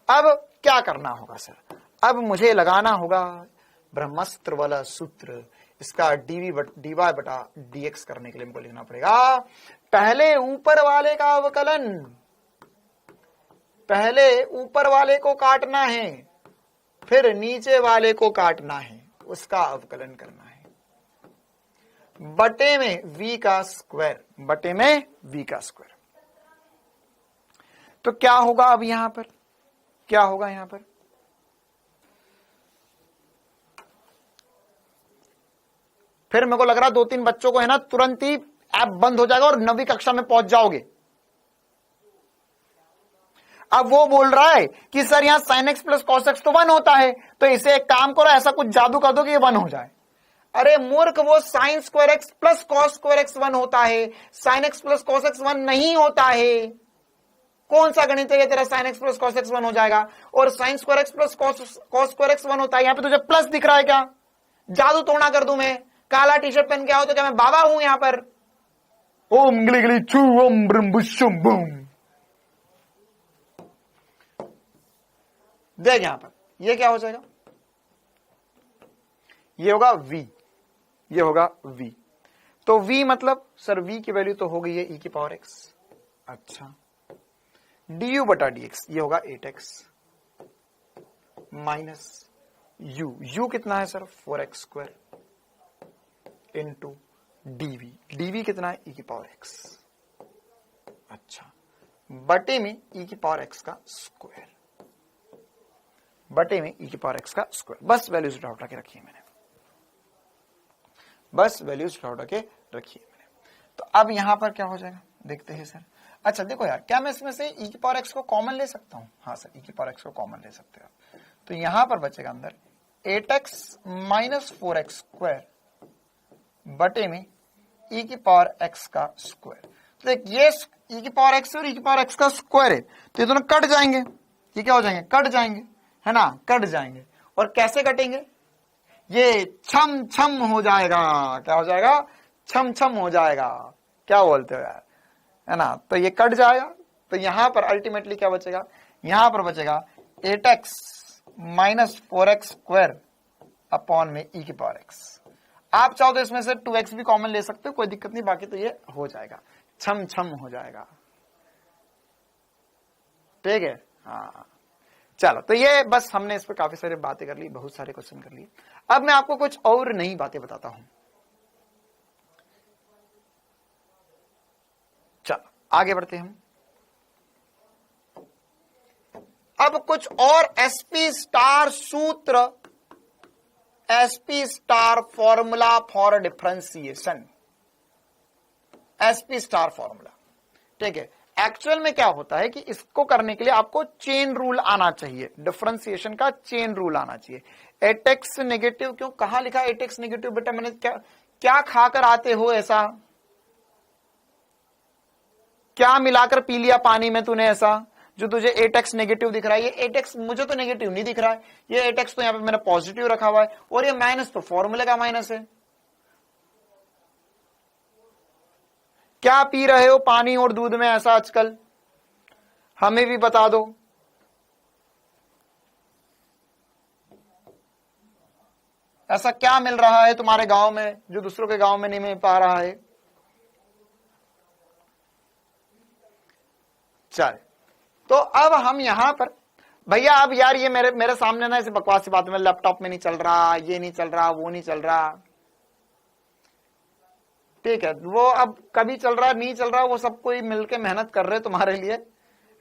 अब क्या करना होगा सर? अब मुझे लगाना होगा ब्रह्मास्त्र वाला सूत्र, इसका dy बटा dx करने के लिए हमको लिखना पड़ेगा पहले ऊपर वाले का अवकलन, पहले ऊपर वाले को काटना है, फिर नीचे वाले को काटना है, उसका अवकलन करना है, बटे में v का स्क्वायर, बटे में v का स्क्वायर। तो क्या होगा अब यहां पर? क्या होगा यहां पर? फिर मेरे को लग रहा 2-3 बच्चों को है ना तुरंत ही ऐप बंद हो जाएगा और 9वीं कक्षा में पहुंच जाओगे। अब वो बोल रहा है कि सर यहां sin x plus cos x तो 1 होता है, तो इसे एक काम करो, ऐसा कुछ जादू कर दो कि ये 1 हो जाए। अरे मूर्ख, वो sin square x plus cos square x 1 होता है, sin x plus cos x 1 नहीं होता है। कौन सा गणित है तेरा sin x plus cos x 1 हो जाएगा? और sin square x plus cos square x 1 होता है। यहां पे तुझे प्लस दिख रहा है क्या? जादू तोड़ा कर दूं मैं? काला टी शर्ट पहन के आओ तो क्या मैं बाबा हूं यहां पर? ओम गिली गिली छू ओम ब्रम बुशुम बूम। देख यहां पर ये क्या हो जाएगा? ये होगा v, ये होगा v। तो v मतलब सर v की वैल्यू तो हो गई है e की पावर x। अच्छा, du बटा dx ये होगा 8x माइनस u कितना है sir 4x square into dv कितना है e की पावर x। अच्छा, बटे में e की पावर x का स्क्वायर, बटे में e की पावर x का स्क्वायर। बस वैल्यूज उठा के रखी है मैंने, बस वैल्यूज उठा के रखी है मैंने। तो अब यहां पर क्या हो जाएगा देखते हैं सर। अच्छा देखो यार, क्या मैं इसमें से e की पावर x को कॉमन ले सकता हूं? हाँ सर, e की पावर x को कॉमन ले सकते हो। तो यहां पर बचेगा अंदर 8x माइनस 4x स्क्वायर बटे में e की पावर x का स्क्वायर। तो देख, ये e की पावर x और e की पावर x का स्क्वायर है, तो ये दोनों कट जाएंगे। ये क्या हो जाएंगे? कट जाएंगे, है ना, कट जाएंगे। और कैसे कटेंगे? ये छम छम हो जाएगा। क्या हो जाएगा? छम छम हो जाएगा। क्या बोलते हो यार, है ना। तो ये कट जाएगा, तो यहां पर अल्टीमेटली क्या बचेगा? यहां पर बचेगा 8x minus 4x square upon में e की पावर x। आप चाहो तो इसमें से 2x भी कॉमन ले सकते हो, कोई दिक्कत नहीं, बाकी तो ये हो जाएगा, छम छम हो जाएगा। ठीक है, हाँ चलो। तो ये बस हमने इस पर काफी सारी बातें कर ली, बहुत सारे क्वेश्चन कर लिए। अब मैं आपको कुछ और नई बातें बताता हूं। चलो आगे बढ़ते हैं हम। अब कुछ और एसपी स्टार सूत्र, SP star formula for differentiation, SP star formula. ठीक है, एक्चुअल में क्या होता है कि इसको करने के लिए आपको चेन रूल आना चाहिए, डिफरेंशिएशन का चेन रूल आना चाहिए। 8x नेगेटिव क्यों, कहां लिखा 8x नेगेटिव? बेटा मैंने क्या खाकर आते हो ऐसा? क्या मिलाकर पी लिया पानी में तूने ऐसा जो तुझे 8x नेगेटिव दिख रहा है? ये 8x मुझे तो नेगेटिव नहीं दिख रहा है, ये 8x तो यहां पे मैंने पॉजिटिव रखा हुआ है, और ये माइनस तो फॉर्मूले का माइनस है। क्या पी रहे हो पानी और दूध में ऐसा आजकल? हमें भी बता दो। ऐसा क्या मिल रहा है तुम्हारे गांव में जो दूसरों के गांव में नहीं मिल पा रहा है? चल, तो अब हम यहां पर भैया, अब यार ये मेरे सामने ना ऐसे बकवास की बात में, लैपटॉप में नहीं चल रहा, ये नहीं चल रहा, वो नहीं चल रहा। ठीक है, वो अब कभी चल रहा नहीं चल रहा, वो सब कोई मिलके मेहनत कर रहे तुम्हारे लिए,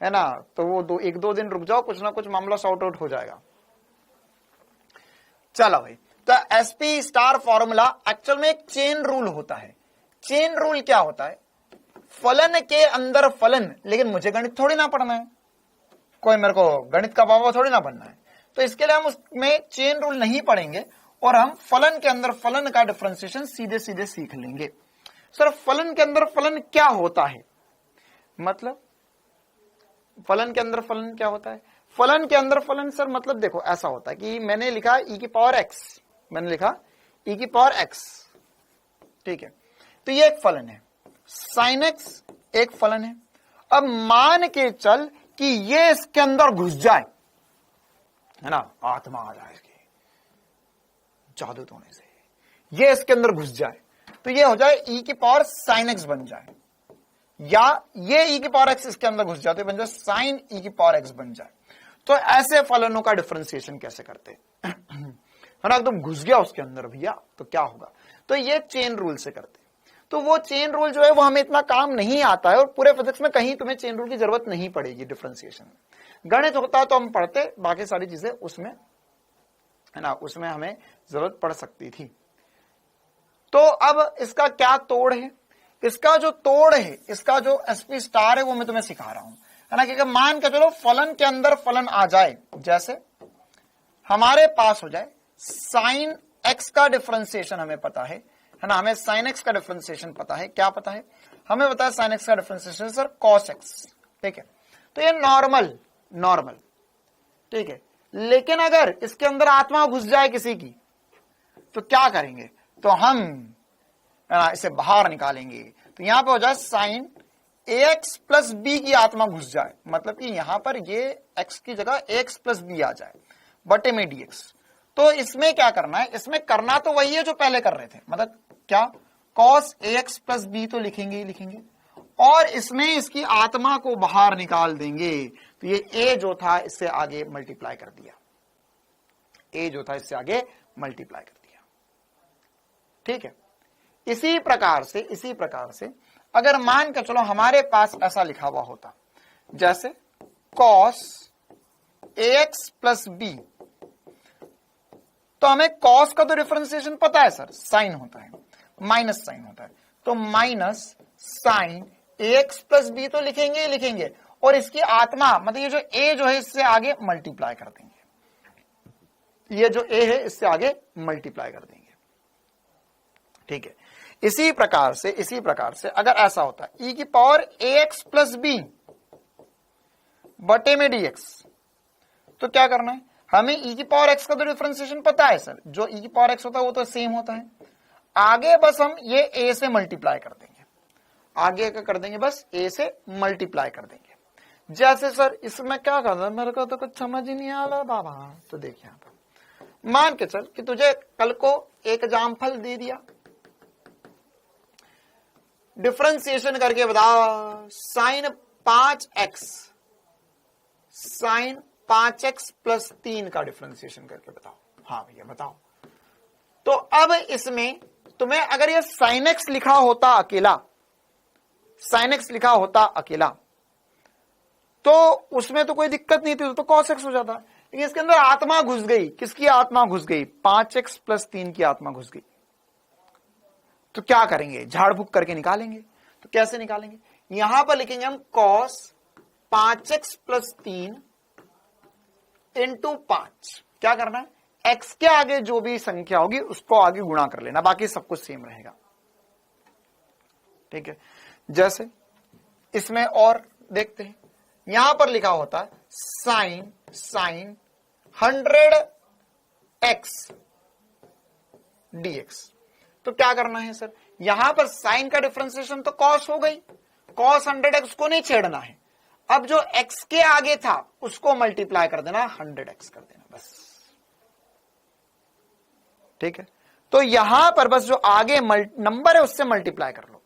है ना। तो वो एक दो दिन रुक जाओ, कुछ ना कुछ मामला सॉर्ट आउट हो जाएगा। चलो भाई, तो एसपी स्टार फॉर्मूला एक्चुअल में एक चेन रूल होता है। चेन रूल क्या होता है? फलन के अंदर फलन, लेकिन मुझे गणित थोड़ी ना पढ़ना है, कोई मेरे को गणित का बाबा थोड़ी ना बनना है, तो इसके लिए हम उसमें चेन रूल नहीं पढ़ेंगे और हम फलन के अंदर फलन का डिफरेंशिएशन सीधे सीधे सीख लेंगे। सर फलन के अंदर फलन क्या होता है? मतलब फलन के अंदर फलन क्या होता है? फलन के अंदर फलन सर मतलब देखो ऐसा होता है कि मैंने लिखा e की पावर x, मैंने लिखा e की पावर x। ठीक है, तो ये एक फलन है, sin x एक फलन है। अब मान के चल कि ये इसके अंदर घुस जाए, है ना, आत्मा आ जाए इसकी जादू टोने से, ये इसके अंदर घुस जाए, तो ये हो जाए e की पावर sin x बन जाए, या ये e की पावर x इसके अंदर घुस जाए तो बन जाए sin e की पावर x बन जाए। तो ऐसे फलनों का डिफरेंशिएशन कैसे करते है ना, एकदम घुस गया उसके अंदर भैया, तो क्या होगा? तो ये चेन रूल से करते। तो वो चेन रूल जो है वो हमें इतना काम नहीं आता है, और पूरे फिजिक्स में कहीं तुम्हें चेन रूल की जरूरत नहीं पड़ेगी डिफरेंशिएशन में। गणित होता है तो हम पढ़ते, बाकी सारी चीजें उसमें, है ना, उसमें हमें जरूरत पड़ सकती थी। तो अब इसका क्या तोड़ है? इसका जो तोड़ है, इसका जो एसपी स्टार है, वो मैं तुम्हें सिखा रहा हूं, है ना। क्योंकि मान के चलो फलन के अंदर फलन आ जाए, जैसे हमारे पास हो जाए साइन एक्स का डिफरेंशिएशन हमें पता है ना, हमें साइन एक्स का डिफरेंशिएशन पता है। क्या पता है? हमें पता है साइन एक्स का डिफरेंशिएशन सर कॉस एक्स। ठीक है, तो ये नॉर्मल, ठीक है। लेकिन अगर इसके अंदर आत्मा घुस जाए किसी की, तो क्या करेंगे? तो हम इसे बाहर निकालेंगे। तो यहां पे हो जाए साइन ax प्लस बी की आत्मा घुस जाए, मतलब कि यहां पर ये x की जगह ax प्लस बी आ जाए, बटे में dx। तो इसमें क्या करना है, इसमें करना तो वही है जो पहले कर रहे थे, मतलब क्या, cos ax प्लस बी तो लिखेंगे ही लिखेंगे, और इसमें इसकी आत्मा को बाहर निकाल देंगे। तो ये a जो था इससे आगे मल्टीप्लाई कर दिया, a जो था इससे आगे मल्टीप्लाई कर दिया। ठीक है, इसी प्रकार से अगर मान के चलो हमारे पास ऐसा लिखा हुआ होता, जैसे cos ax प्लस बी, तो हमें cos का तो डिफरेंशिएशन पता है सर, साइन होता है, माइनस साइन होता है, तो minus sine ax plus B तो लिखेंगे ही लिखेंगे, और इसकी आत्मा मतलब ये जो a जो है इससे आगे मल्टीप्लाई कर देंगे, ये जो a है इससे आगे मल्टीप्लाई कर देंगे। ठीक है, इसी प्रकार से अगर ऐसा होता है e की पावर ax प्लस बी बटे में dx, तो क्या करना है, हमें e की पावर x का तो डिफरेंशिएशन पता है सर, जो e की पावर x होता है वो तो सेम होता है, आगे बस हम ये a से मल्टीप्लाई कर देंगे, आगे क्या कर देंगे, बस a से मल्टीप्लाई कर देंगे। जैसे सर इसमें क्या करना, मेरे को तो कुछ समझ ही नहीं आ रहा बाबा। तो देखिए यहां पर मान के चल कि तुझे कल को एक जामफल दे दिया, डिफरेंशिएशन करके बता, साइन 5x प्लस 3 का डिफरेंशिएशन करके बताओ। हाँ भैया बताओ। तो अब इसमें तुम्हें अगर ये साइन एक्स लिखा होता अकेला, साइन एक्स लिखा होता अकेला, तो उसमें तो कोई दिक्कत नहीं थी, तो कॉस एक्स हो जाता। लेकिन इसके अंदर आत्मा घुस गई, किसकी आत्मा घुस गई, 5x प्लस 3 की आत्मा घुस गई। तो क्या करेंगे, झाड़ फूक करके निकालेंगे। तो कैसे निकालेंगे, यहां पर लिखेंगे हम cos 5x प्लस 3 इंटू 5। क्या करना है, x के आगे जो भी संख्या होगी उसको आगे गुणा कर लेना, बाकी सब कुछ सेम रहेगा। ठीक है, जैसे इसमें और देखते हैं, यहां पर लिखा होता है साइन 100x dx। तो क्या करना है सर, यहां पर साइन का डिफरेंशिएशन तो cos हो गई, cos 100x को नहीं छेड़ना है, अब जो x के आगे था उसको मल्टीप्लाई कर देना, 100x कर देना बस। ठीक है, तो यहां पर बस जो आगे नंबर है उससे मल्टीप्लाई कर लो,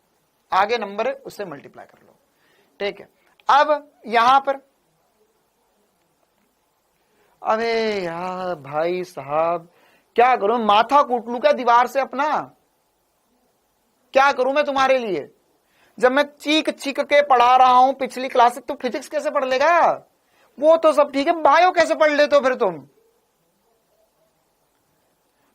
आगे नंबर है उससे मल्टीप्लाई कर लो। ठीक है, अब यहां पर अबे यार भाई साहब क्या करूं, माथा कूट लूं क्या दीवार से अपना, क्या करूं मैं तुम्हारे लिए। जब मैं चीख के पढ़ा रहा हूं पिछली क्लास से, तो फिजिक्स कैसे पढ़ लेगा, वो तो सब ठीक है, बायो कैसे पढ़ लेते हो फिर तुम।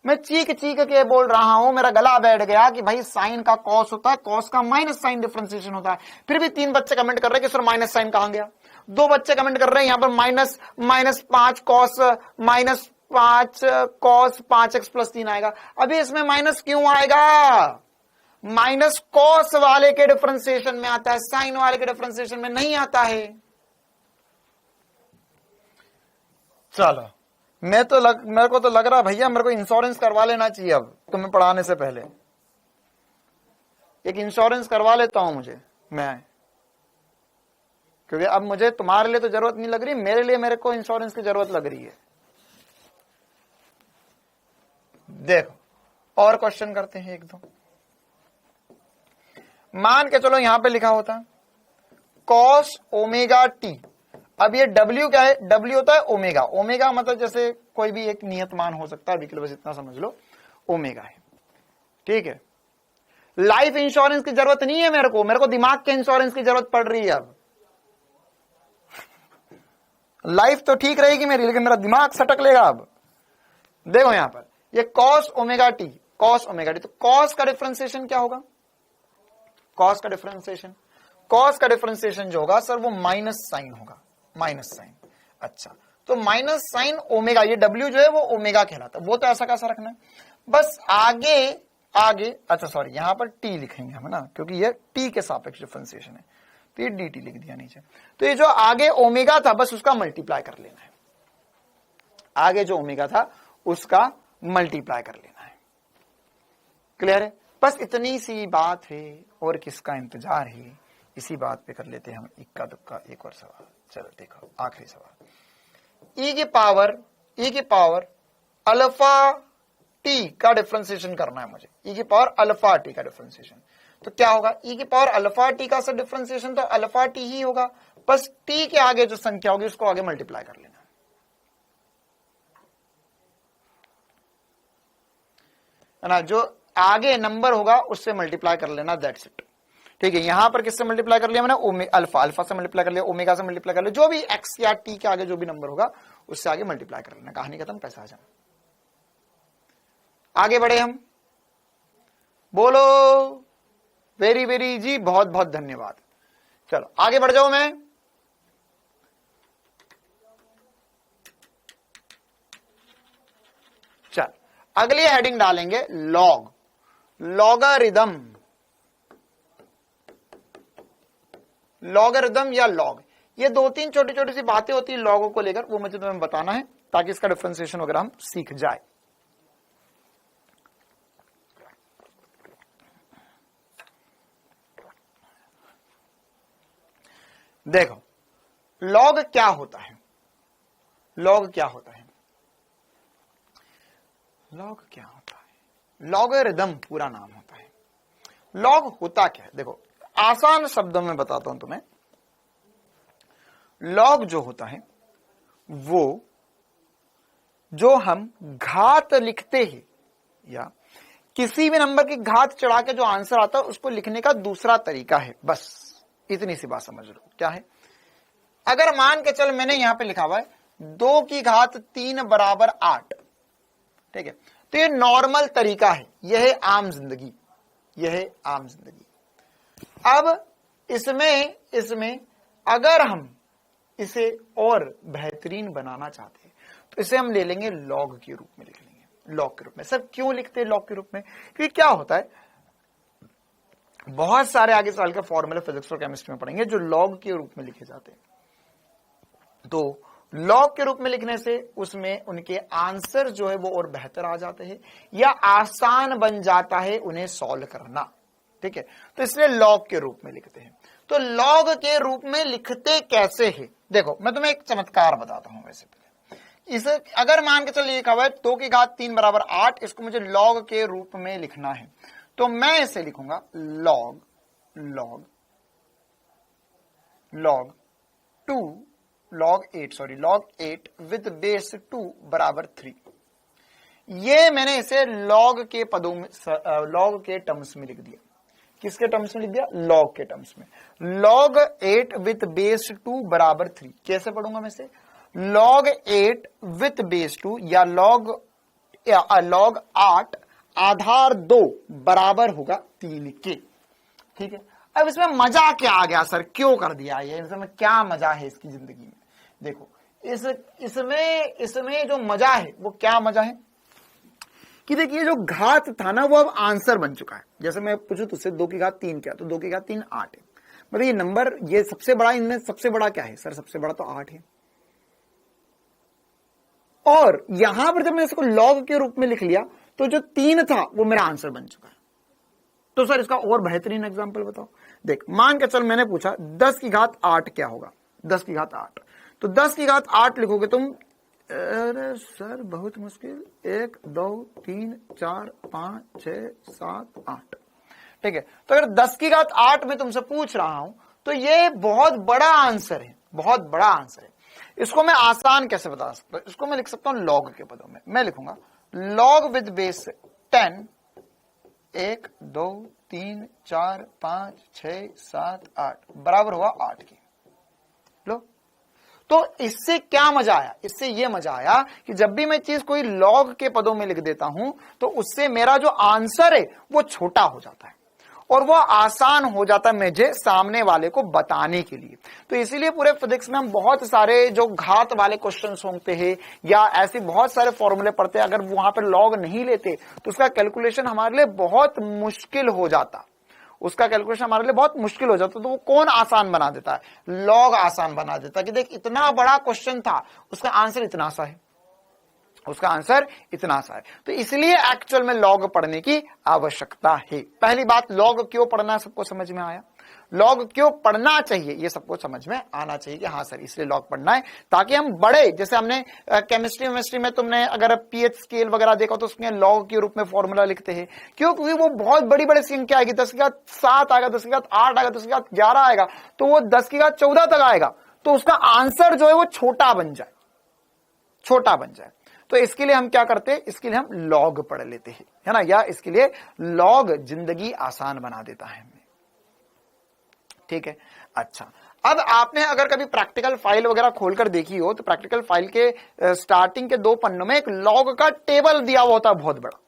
मैं चीख के बोल रहा हूं, मेरा गला बैठ गया कि भाई साइन का कॉस होता है, कॉस का माइनस साइन डिफरेंशिएशन होता है। फिर भी 3 बच्चे कमेंट कर रहे हैं कि सर माइनस साइन कहां गया, 2 बच्चे कमेंट कर रहे हैं यहां पर -5 कॉस -5 5x प्लस 3 आएगा। अभी इसमें माइनस क्यों आएगा, माइनस कॉस वाले के डिफरेंशिएशन में आता है, साइन वाले के डिफरेंशिएशन में नहीं आता है। चलो मेरे को तो लग रहा भैया मेरे को इंश्योरेंस करवा लेना चाहिए अब तुम्हें पढ़ाने से पहले, एक इंश्योरेंस करवा लेता हूं मुझे मैं, क्योंकि अब मुझे तुम्हारे लिए तो जरूरत नहीं लग रही, मेरे को इंश्योरेंस की जरूरत लग रही है। देखो और क्वेश्चन करते हैं एक दो। मान के चलो यहां पे लिखा होता है cos ओमेगा टी। अब ये W क्या है, W होता है ओमेगा, ओमेगा मतलब जैसे कोई भी एक नियत मान हो सकता है, अभी के लिए बस इतना समझ लो ओमेगा है। ठीक है, लाइफ इंश्योरेंस की जरूरत नहीं है मेरे को दिमाग के इंश्योरेंस की जरूरत पड़ रही है अब। लाइफ तो ठीक रहेगी मेरी, लेकिन मेरा दिमाग सटक लेगा अब। देखो यहां पर ये cos omega T, cos omega T, तो cos का डिफरेंशिएशन क्या होगा, cos का डिफरेंशिएशन जो होगा सर वो माइनस साइन होगा, माइनस साइन। अच्छा, तो माइनस साइन ओमेगा, ये W जो है वो ओमेगा कहलाता है, वो तो ऐसा कैसा रखना है, बस आगे अच्छा सॉरी यहां पर t लिखेंगे हम ना, क्योंकि ये t के सापेक्ष डिफरेंशिएशन है, तो ये dt लिख दिया नीचे। तो ये जो आगे ओमेगा था बस उसका मल्टीप्लाई कर लेना है, आगे जो ओमेगा था उसका मल्टीप्लाई कर लेना है। क्लियर है, बस इतनी सी बात है, और किसका इंतजार है, इसी बात पे कर लेते हैं हम इक्का दुक्का एक और सवाल। चलो देखो आखिरी सवाल, e की पावर अल्फा टी का डिफरेंशिएशन करना है मुझे, e की पावर अल्फा टी का डिफरेंशिएशन। तो क्या होगा, e की पावर अल्फा टी का सर डिफरेंशिएशन तो अल्फा टी ही होगा, बस t के आगे जो संख्या होगी उसको आगे मल्टीप्लाई कर लेना है ना, जो आगे नंबर होगा उससे मल्टीप्लाई कर लेना, दैट्स इट। ठीक है, यहां पर किससे मल्टीप्लाई कर लिया मैंने, अल्फा से मल्टीप्लाई कर लिया, ओमेगा से मल्टीप्लाई कर लिया, जो भी एक्स या टी के आगे जो भी नंबर होगा उससे आगे मल्टीप्लाई कर लेना, कहानी खत्म, पैसा आ जाए। आगे बढ़े हम, बोलो वेरी वेरी जी, बहुत बहुत धन्यवाद। चलो आगे बढ़ जाओ मैं, चल अगली हेडिंग डालेंगे लॉग, लॉगरिदम, लॉगरिदम या लॉग। ये दो तीन छोटी छोटी सी बातें होती है लॉगों को लेकर, वो मुझे तुम्हें बताना है ताकि इसका डिफरेंशिएशन वगैरह हम सीख जाए। देखो लॉग क्या होता है, लॉग क्या होता है, लॉग क्या होता है, लॉगरिदम पूरा नाम होता है। लॉग होता क्या है, देखो आसान शब्दों में बताता हूं तुम्हें। लॉग जो होता है वो जो हम घात लिखते हैं या किसी भी नंबर की घात चढ़ा के जो आंसर आता है उसको लिखने का दूसरा तरीका है, बस इतनी सी बात समझ लो। क्या है, अगर मान के चल मैंने यहां पे लिखा हुआ है 2 की घात 3 बराबर 8, ठीक है, तो ये नॉर्मल तरीका है, यह है आम जिंदगी, यह है आम जिंदगी। अब इसमें अगर हम इसे और बेहतरीन बनाना चाहते हैं तो इसे हम ले लेंगे लॉग के रूप में, लिख लेंगे लॉग के रूप में। सर क्यों लिखते हैं लॉग के रूप में, क्योंकि क्या होता है बहुत सारे आगे साल के फॉर्मूले फिजिक्स और केमिस्ट्री में पढ़ेंगे जो लॉग के रूप में लिखे जाते हैं। तो लॉग के रूप में लिखने से उसमें उनके आंसर जो है वो और बेहतर आ जाते हैं या आसान बन जाता है उन्हें सॉल्व करना, ठीक है, तो इसलिए लॉग के रूप में लिखते हैं। तो लॉग के रूप में लिखते कैसे है, देखो मैं तुम्हें एक चमत्कार बताता हूं। वैसे इसे अगर मान के चलिए लिखा हुआ है 2 की घात 3 बराबर 8, इसको मुझे लॉग के रूप में लिखना है, तो मैं इसे लिखूंगा log log log 2 log 8 with base 2 बराबर 3। ये मैंने इसे लॉग के पदों में, लॉग के टर्म्स में लिख दिया। किसके टर्म्स में लिख दिया, लॉग के टर्म्स में। लॉग 8 विथ बेस 2 बराबर 3 कैसे पढ़ूंगा मैं इसे, लॉग 8 विथ बेस 2 या लॉग 8 आधार 2 बराबर होगा 3 के, ठीक है। अब इसमें मजा क्या आ गया सर, क्यों कर दिया ये, इसमें क्या मजा है इसकी जिंदगी में। देखो इसमें जो मजा है वो क्या मजा है कि देखिए जो घात था ना वो अब आंसर बन चुका है। जैसे मैं पूछूं तुझसे 2 की घात 3 क्या, तो 2 की घात 3 8 है, मतलब ये नंबर ये सबसे बड़ा, इनमें सबसे बड़ा क्या है सर, सबसे बड़ा तो 8 है। और यहां पर जब मैं इसको लॉग के रूप में लिख लिया तो जो 3 था वो मेरा आंसर बन चुका है। तो सर इसका और बेहतरीन एग्जांपल बताओ। देख मान के चल मैंने पूछा 10 की घात 8 क्या होगा, 10 की घात 8, तो 10 की घात 8 लिखोगे तुम, अरे सर बहुत मुश्किल, 1 2 3 4 5 6 7 8, ठीक है। तो अगर 10 की घात 8 में तुमसे पूछ रहा हूं तो ये बहुत बड़ा आंसर है, बहुत बड़ा आंसर है। इसको मैं आसान कैसे बता सकता हूं, इसको मैं लिख सकता हूं लॉग के पदों में। मैं लिखूंगा लॉग विद बेस 10 1 2 3 4 5 6 7 8 बराबर हुआ 8 की। लो, तो इससे क्या मजा आया, इससे यह मजा आया कि जब भी मैं चीज कोई लॉग के पदों में लिख देता हूं तो उससे मेरा जो आंसर है वो छोटा हो जाता है और वो आसान हो जाता है मुझे सामने वाले को बताने के लिए। तो इसीलिए पूरे फिजिक्स में हम बहुत सारे जो घात वाले क्वेश्चंस होते हैं या ऐसे बहुत सारे फॉर्मूले पढ़ते हैं, अगर वहां पर लॉग नहीं लेते तो उसका कैलकुलेशन हमारे लिए बहुत मुश्किल हो जाता, उसका कैलकुलेशन हमारे लिए बहुत मुश्किल हो जाता। तो वो कौन आसान बना देता है, लॉग आसान बना देता है कि देख इतना बड़ा क्वेश्चन था उसका आंसर इतना सा है, उसका आंसर इतना सा है। तो इसलिए एक्चुअल में लॉग पढ़ने की आवश्यकता है। पहली बात लॉग क्यों पढ़ना है सबको समझ में आया। लॉग क्यों पढ़ना चाहिए ये सबको समझ में आना चाहिए कि हाँ सर इसलिए लॉग पढ़ना है, ताकि हम बड़े, जैसे हमने केमिस्ट्री में तुमने अगर पीएच स्केल वगैरह देखा तो उसमें लॉग के रूप में फॉर्मूला लिखते हैं। क्यों? क्योंकि वो बहुत बड़ी बड़ी संख्या आएगी, 10 की घात 7 आएगा, 10 की घात 8 आएगा, 10 की घात 11 आएगा, तो वो 10 की घात 14 तक आएगा, तो उसका आंसर जो है वो छोटा बन जाए, छोटा बन जाए। तो इसके लिए हम क्या करते हैं, इसके लिए हम लॉग पढ़ लेते हैं, है ना, या इसके लिए लॉग जिंदगी आसान बना देता है हमें। ठीक है, अच्छा, अब आपने अगर कभी प्रैक्टिकल फाइल वगैरह खोलकर देखी हो तो प्रैक्टिकल फाइल के स्टार्टिंग के 2 पन्नों में एक लॉग का टेबल दिया हुआ होता है बहुत बड़ा।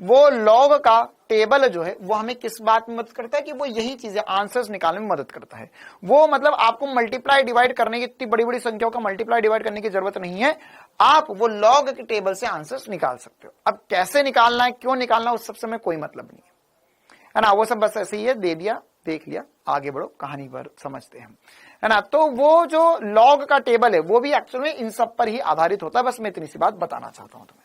वो लॉग का टेबल जो है वो हमें किस बात में मदद करता है कि वो यही चीजें आंसर्स निकालने में मदद करता है। वो मतलब आपको मल्टीप्लाई डिवाइड करने की, इतनी बड़ी बड़ी संख्याओं का मल्टीप्लाई डिवाइड करने की जरूरत नहीं है, आप वो लॉग के टेबल से आंसर्स निकाल सकते हो। अब कैसे निकालना है, क्यों निकालना है, उस सबसे में कोई मतलब नहीं है ना, वो सब बस ऐसे ही है, दे दिया, देख लिया, आगे बढ़ो, कहानी पर समझते हैं हम, है ना। तो वो जो लॉग का टेबल है वो भी एक्चुअली इन सब पर ही आधारित होता है, बस मैं इतनी सी बात बताना चाहता हूं तुम्हें।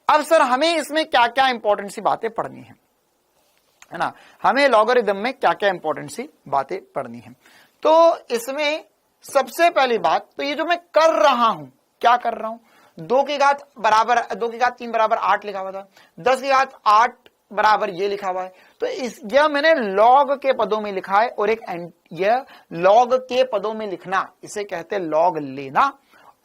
अब सर हमें इसमें क्या क्या इंपॉर्टेंट सी बातें पढ़नी है ना, हमें लॉगरिदम में क्या क्या इंपॉर्टेंट सी बातें पढ़नी है। तो इसमें सबसे पहली बात, तो ये जो मैं कर रहा हूं, क्या कर रहा हूं, 2 की घात 3 बराबर 8 लिखा हुआ था, 10 की घात 8 बराबर ये लिखा हुआ है, तो यह मैंने लॉग के पदों में लिखा है, और यह लॉग के पदों में लिखना इसे कहते हैं लॉग लेना,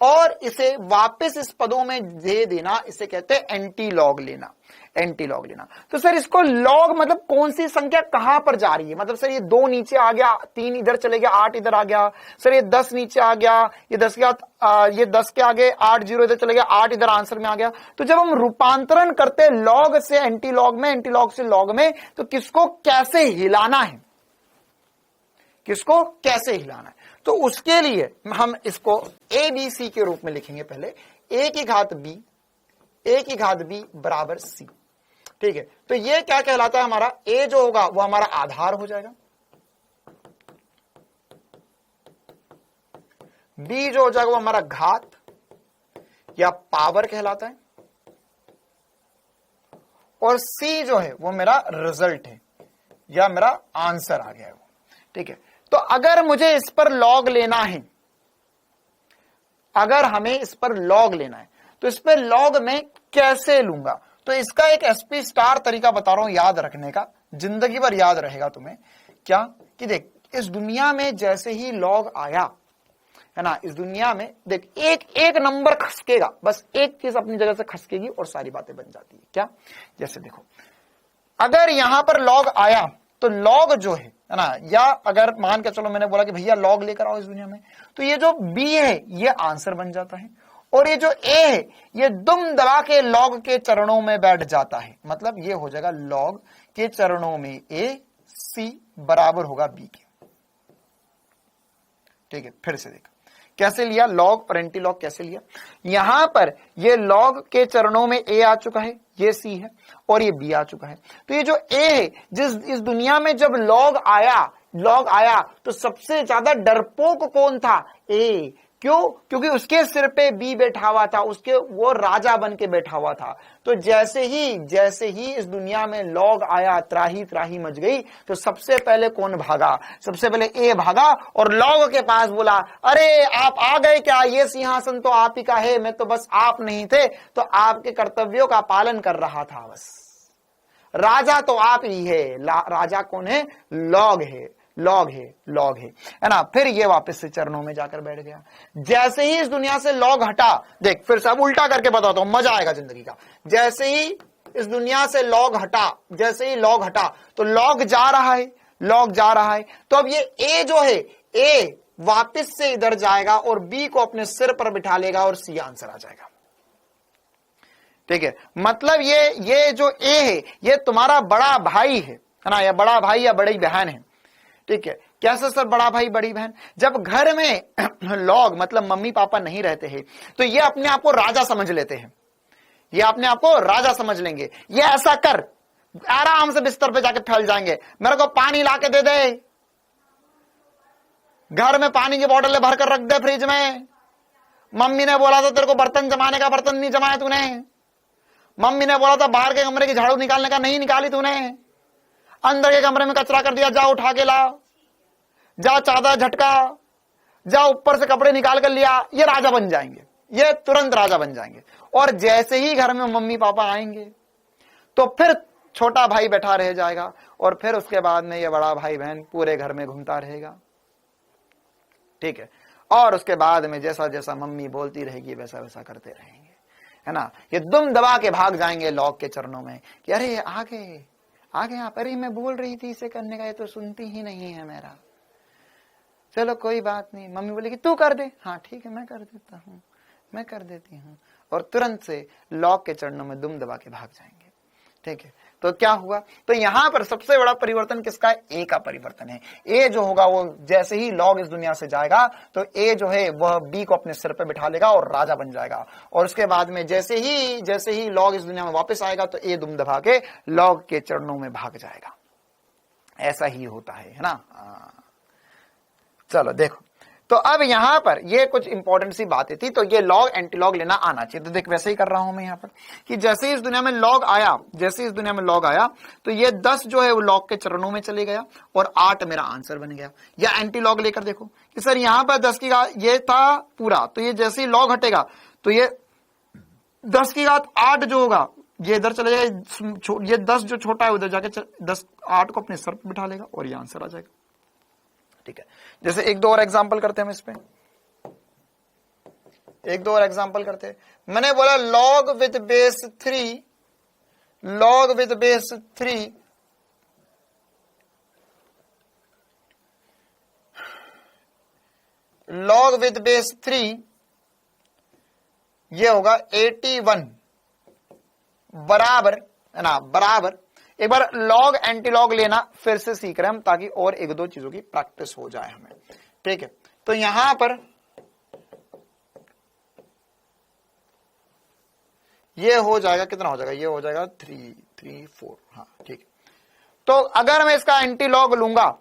और इसे वापस इस पदों में दे देना इसे कहते हैं एंटी लॉग लेना, एंटी लॉग लेना। तो सर इसको लॉग मतलब कौन सी संख्या कहां पर जा रही है, मतलब सर ये 2 नीचे आ गया, 3 इधर चले गया, 8 इधर आ गया, सर ये 10 नीचे आ गया, ये 10 ये 10 के आगे 8 0 इधर चले गया, 8 इधर आंसर में आ गया। तो जब हम रूपांतरण करते हैं लॉग से एंटी लॉग में, एंटी लॉग से लॉग में, तो किसको कैसे हिलाना है, किसको कैसे हिलाना है, तो उसके लिए हम इसको ABC के रूप में लिखेंगे। पहले A की घात B बराबर C। ठीक है, तो ये क्या कहलाता है, हमारा A जो होगा वो हमारा आधार हो जाएगा, B जो हो जाएगा वो हमारा घात या पावर कहलाता है, और C जो है वो मेरा रिजल्ट है या मेरा आंसर आ गया है वो। ठीक है, तो अगर मुझे इस पर लॉग लेना है, अगर हमें इस पर लॉग लेना है तो इस पर लॉग में कैसे लूंगा, तो इसका एक SP स्टार तरीका बता रहा हूं याद रखने का, जिंदगी भर याद रहेगा तुम्हें। क्या कि देख, इस दुनिया में जैसे ही लॉग आया है ना, इस दुनिया में देख एक नंबर खसकेगा, बस एक चीज अपनी जगह से खसकेगी और सारी बातें बन जाती है। क्या, जैसे देखो अगर यहां पर लॉग आया तो लॉग जो है ना, या अगर मान के चलो मैंने बोला कि भैया लॉग लेकर आओ इस दुनिया में, तो ये जो B है ये आंसर बन जाता है, और ये जो A है ये दुम दबा के लॉग के चरणों में बैठ जाता है, मतलब ये हो जाएगा लॉग के चरणों में A, C बराबर होगा B के। ठीक है, फिर से देखो कैसे लिया लॉग और एंटी लॉग कैसे लिया। यहां पर ये लॉग के चरणों में A आ चुका है, ये C है, और ये B आ चुका है। तो ये जो A है, इस दुनिया में जब लॉग आया तो सबसे ज्यादा डरपोक कौन था, A। क्यों? क्योंकि उसके सिर पे B बैठा हुआ था, वो राजा बन के बैठा हुआ था। तो जैसे ही इस दुनिया में लॉग आया, त्राही त्राही मच गई, तो सबसे पहले कौन भागा, सबसे पहले A भागा और लॉग के पास बोला, अरे आप आ गए क्या, ये सिंहासन तो आप ही का है, मैं तो बस आप नहीं थे तो आपके कर्तव्यों का पालन कर रहा था, बस राजा तो आप ही है। राजा कौन है, लॉग है ना। फिर ये वापस से चरणों में जाकर बैठ गया। जैसे ही इस दुनिया से लॉग हटा, देख फिर सब उल्टा करके बताता हूं, मजा आएगा जिंदगी का। जैसे ही इस दुनिया से लॉग हटा तो लॉग जा रहा है, तो अब ये A जो है, A वापस से इधर जाएगा और B को अपने सिर पर बिठा लेगा और C आंसर आ जाएगा। ठीक है, मतलब ये जो A है ये तुम्हारा बड़ा भाई है ना, या बड़ा भाई या बड़ी बहन है। ठीक है, कैसे सर बड़ा भाई बड़ी बहन, जब घर में लॉग मतलब मम्मी पापा नहीं रहते हैं तो ये अपने आप को राजा समझ लेते हैं, ये अपने आप को राजा समझ लेंगे। ये ऐसा कर, आराम से बिस्तर पे जाके फैल जाएंगे, मेरे को पानी लाके दे दे, घर में पानी की बोतल भर कर रख दे फ्रिज में, मम्मी ने बोला था तेरे को बर्तन जमाने का, बर्तन नहीं जमाया तूने, मम्मी ने बोला था बाहर के कमरे की झाड़ू निकालने का, नहीं निकाली तूने, अंदर के कमरे में कचरा कर दिया, जा उठा के ला, जा चादर झटका, जा ऊपर से कपड़े निकाल कर लिया, ये राजा बन जाएंगे, ये तुरंत राजा बन जाएंगे। और जैसे ही घर में मम्मी पापा आएंगे तो फिर छोटा भाई बैठा रह जाएगा और फिर उसके बाद में ये बड़ा भाई बहन पूरे घर में घूमता रहेगा, ठीक है। और उसके बाद में जैसा जैसा मम्मी बोलती रहेगी वैसा वैसा करते रहेंगे, है ना। ये दुम दबा के भाग जाएंगे लॉग के चरणों में कि अरे आगे आगे आप, अरे मैं बोल रही थी इसे करने का, ये तो सुनती ही नहीं है मेरा, चलो कोई बात नहीं। मम्मी बोलेगी तू कर दे, हाँ ठीक है मैं कर देता हूँ, मैं कर देती हूँ, और तुरंत से लॉग के चरणों में दुम दबा के भाग जाएंगे, ठीक है। तो क्या हुआ, तो यहां पर सबसे बड़ा परिवर्तन किसका है, ए का परिवर्तन है। ए जो होगा वो जैसे ही लॉग इस दुनिया से जाएगा तो ए जो है वह बी को अपने सिर पे बिठा लेगा और राजा बन जाएगा। और उसके बाद में जैसे ही लॉग इस दुनिया में वापस आएगा तो ए दुम दबा के लॉग के चरणों में भाग जाएगा। ऐसा ही होता है ना। चलो देखो, तो अब यहां पर ये कुछ इंपॉर्टेंट सी बातें थी, तो ये लॉग एंटी लॉग लेना आना चाहिए। तो देख वैसे ही कर रहा हूं मैं यहां पर कि जैसे ही इस दुनिया में लॉग आया, जैसे इस दुनिया में लॉग आया तो ये 10 जो है वो लॉग के चरणों में चले गया और 8 मेरा आंसर बन गया। या एंटी लॉग लेकर देखो कि सर यहां पर 10 की घात ये था पूरा, तो ये जैसे ही लॉग हटेगा तो ये 10 की घात 8 जो होगा ये इधर चले जाएगा, ये 10 जो छोटा है उधर जाके 10 8 को अपने सर पर बिठा लेगा और ये आंसर आ जाएगा, ठीक है। जैसे एक दो और एग्जांपल करते हैं हम इस पे, एक दो और एग्जांपल करते हैं। मैंने बोला log with base 3, log with base 3 log with base 3 ये होगा 81 बराबर, है ना, बराबर। एक बार लॉग एंटी लॉग लेना फिर से सीख रहे हैं हम ताकि और एक दो चीजों की प्रैक्टिस हो जाए हमें, ठीक है। तो यहां पर ये हो जाएगा, कितना हो जाएगा, ये हो जाएगा 3 3 4, हाँ ठीक है। तो अगर मैं इसका एंटी लॉग लूंगा,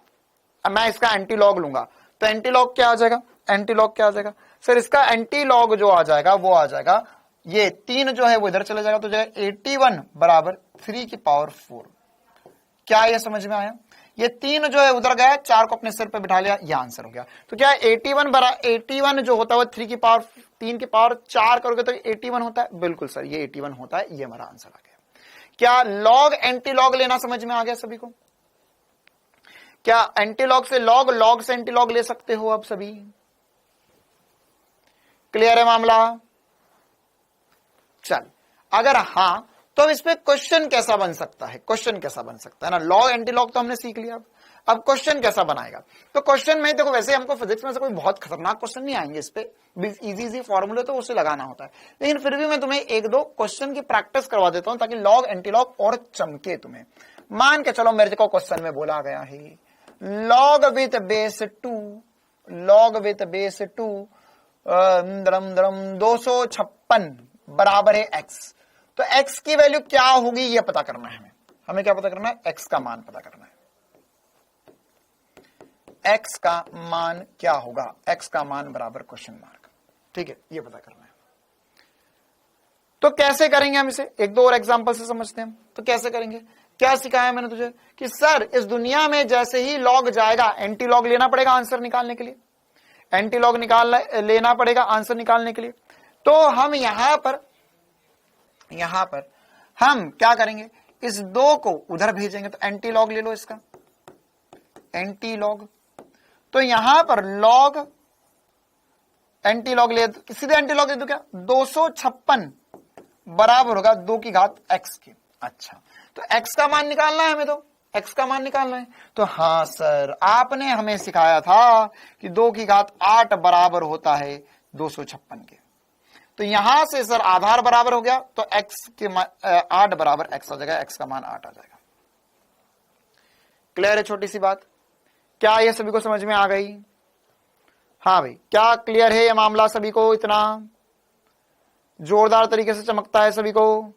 मैं इसका एंटी लॉग लूंगा तो एंटी लॉग क्या आ जाएगा, एंटी लॉग क्या आ जाएगा सर, इसका एंटी लॉग जो आ जाएगा वो आ जाएगा, ये 3 जो है वो इधर चले जाएगा तो जाएगा 81 बराबर 3 की पावर 4। क्या ये समझ में आया, ये 3 जो है उधर गया, 4 को अपने सिर पे बिठा लिया, ये आंसर हो गया। तो क्या 81 जो होता है वो 3 की पावर 4 करोगे तो 81 होता है, बिल्कुल सर ये 81 होता है, ये हमारा आंसर आ गया। क्या लॉग एंटी लॉग लेना समझ में आ गया सभी को? क्या एंटी लॉग से लॉग, लॉग से एंटी लॉग ले सकते हो आप सभी? क्लियर है मामला? चल, अगर हां तो अब इस पे क्वेश्चन कैसा बन सकता है, क्वेश्चन कैसा बन सकता है ना। लॉग एंटी लॉग तो हमने सीख लिया, अब क्वेश्चन कैसा बनाएगा। तो क्वेश्चन में देखो वैसे हमको फिजिक्स में से कोई बहुत खतरनाक क्वेश्चन नहीं आएंगे, इस पे इजी फॉर्मूले तो उसे लगाना होता है, लेकिन फिर भी मैं तुम्हें एक दो क्वेश्चन की प्रैक्टिस करवा देता हूं ताकि लॉग एंटी लॉग और चमके तुम्हें। मान के चलो मेरे को क्वेश्चन में बोला गया है log with base 2, log with base 2 256 बराबर है एक्स। तो x की वैल्यू क्या होगी ये पता करना है हमें क्या पता करना है, x का मान पता करना है। x का मान क्या होगा, x का मान बराबर क्वेश्चन मार्क, ठीक है, ये पता करना है। तो कैसे करेंगे हम इसे, एक दो और एग्जांपल से समझते हैं हम। तो कैसे करेंगे, क्या सिखाया मैंने तुझे कि सर इस दुनिया में जैसे ही लॉग जाएगा एंटी लॉग लेना पड़ेगा आंसर निकालने के लिए, एंटी लॉग लेना पड़ेगा आंसर निकालने के लिए। तो हम यहां पर हम क्या करेंगे, इस 2 को उधर भेजेंगे, तो एंटी लॉग ले लो इसका, एंटी लॉग। तो यहां पर लॉग एंटी लॉग ले, सीधे एंटी लॉग दे दो, क्या 256 बराबर होगा 2 की घात x की। अच्छा, तो x का मान निकालना है हमें, तो x का मान निकालना है। तो हाँ सर आपने हमें सिखाया था कि 2 की घात 8 बराबर होता है 256 के। तो यहां से सर आधार बराबर हो गया तो x के 8 बराबर x आ जाएगा, x का मान 8 आ जाएगा। क्लियर है छोटी सी बात? क्या ये सभी को समझ में आ गई? हाँ भाई, क्या क्लियर है ये मामला सभी को? इतना जोरदार तरीके से चमकता है सभी को?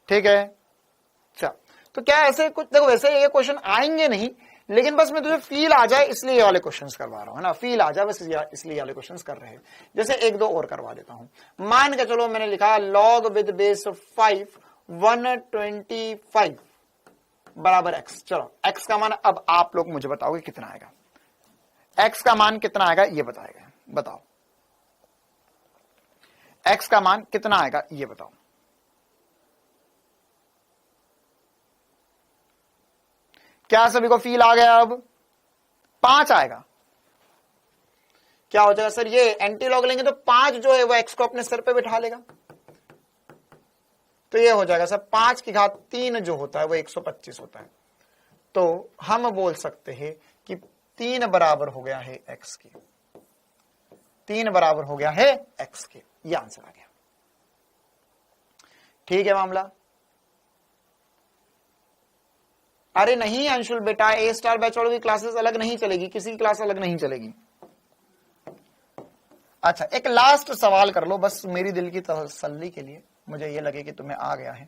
ठीक है। अच्छा, तो क्या ऐसे कुछ देखो, वैसे ये क्वेश्चन आएंगे नहीं, लेकिन बस मैं तुझे फील आ जाए इसलिए ये वाले क्वेश्चंस करवा रहा हूं, है ना, फील आ जाए बस इसलिए वाले क्वेश्चंस कर रहे हैं। जैसे एक दो और करवा देता हूं। मान के चलो मैंने लिखा log विद बेस 5 125 बराबर x। चलो x का मान अब आप लोग मुझे बताओगे कितना आएगा, x का मान कितना आएगा ये बताएगा, बताओ x का मान कितना आएगा ये बताओ। क्या सभी को फील आ गया? अब 5 आएगा। क्या हो जाएगा सर, ये एंटी लॉग लेंगे तो 5 जो है वो x को अपने सर पे बिठा लेगा, तो ये हो जाएगा सर 5 की घात 3 जो होता है वो 125 होता है। तो हम बोल सकते हैं कि 3 बराबर हो गया है x के, 3 बराबर हो गया है x के। ये आंसर आ गया। ठीक है मामला। अरे नहीं अंशुल बेटा, ए स्टार बैच वालों की क्लासेस अलग नहीं चलेगी, किसी की क्लास अलग नहीं चलेगी। अच्छा एक लास्ट सवाल कर लो बस मेरी दिल की तसल्ली के लिए, मुझे ये लगे कि तुम्हें आ गया है।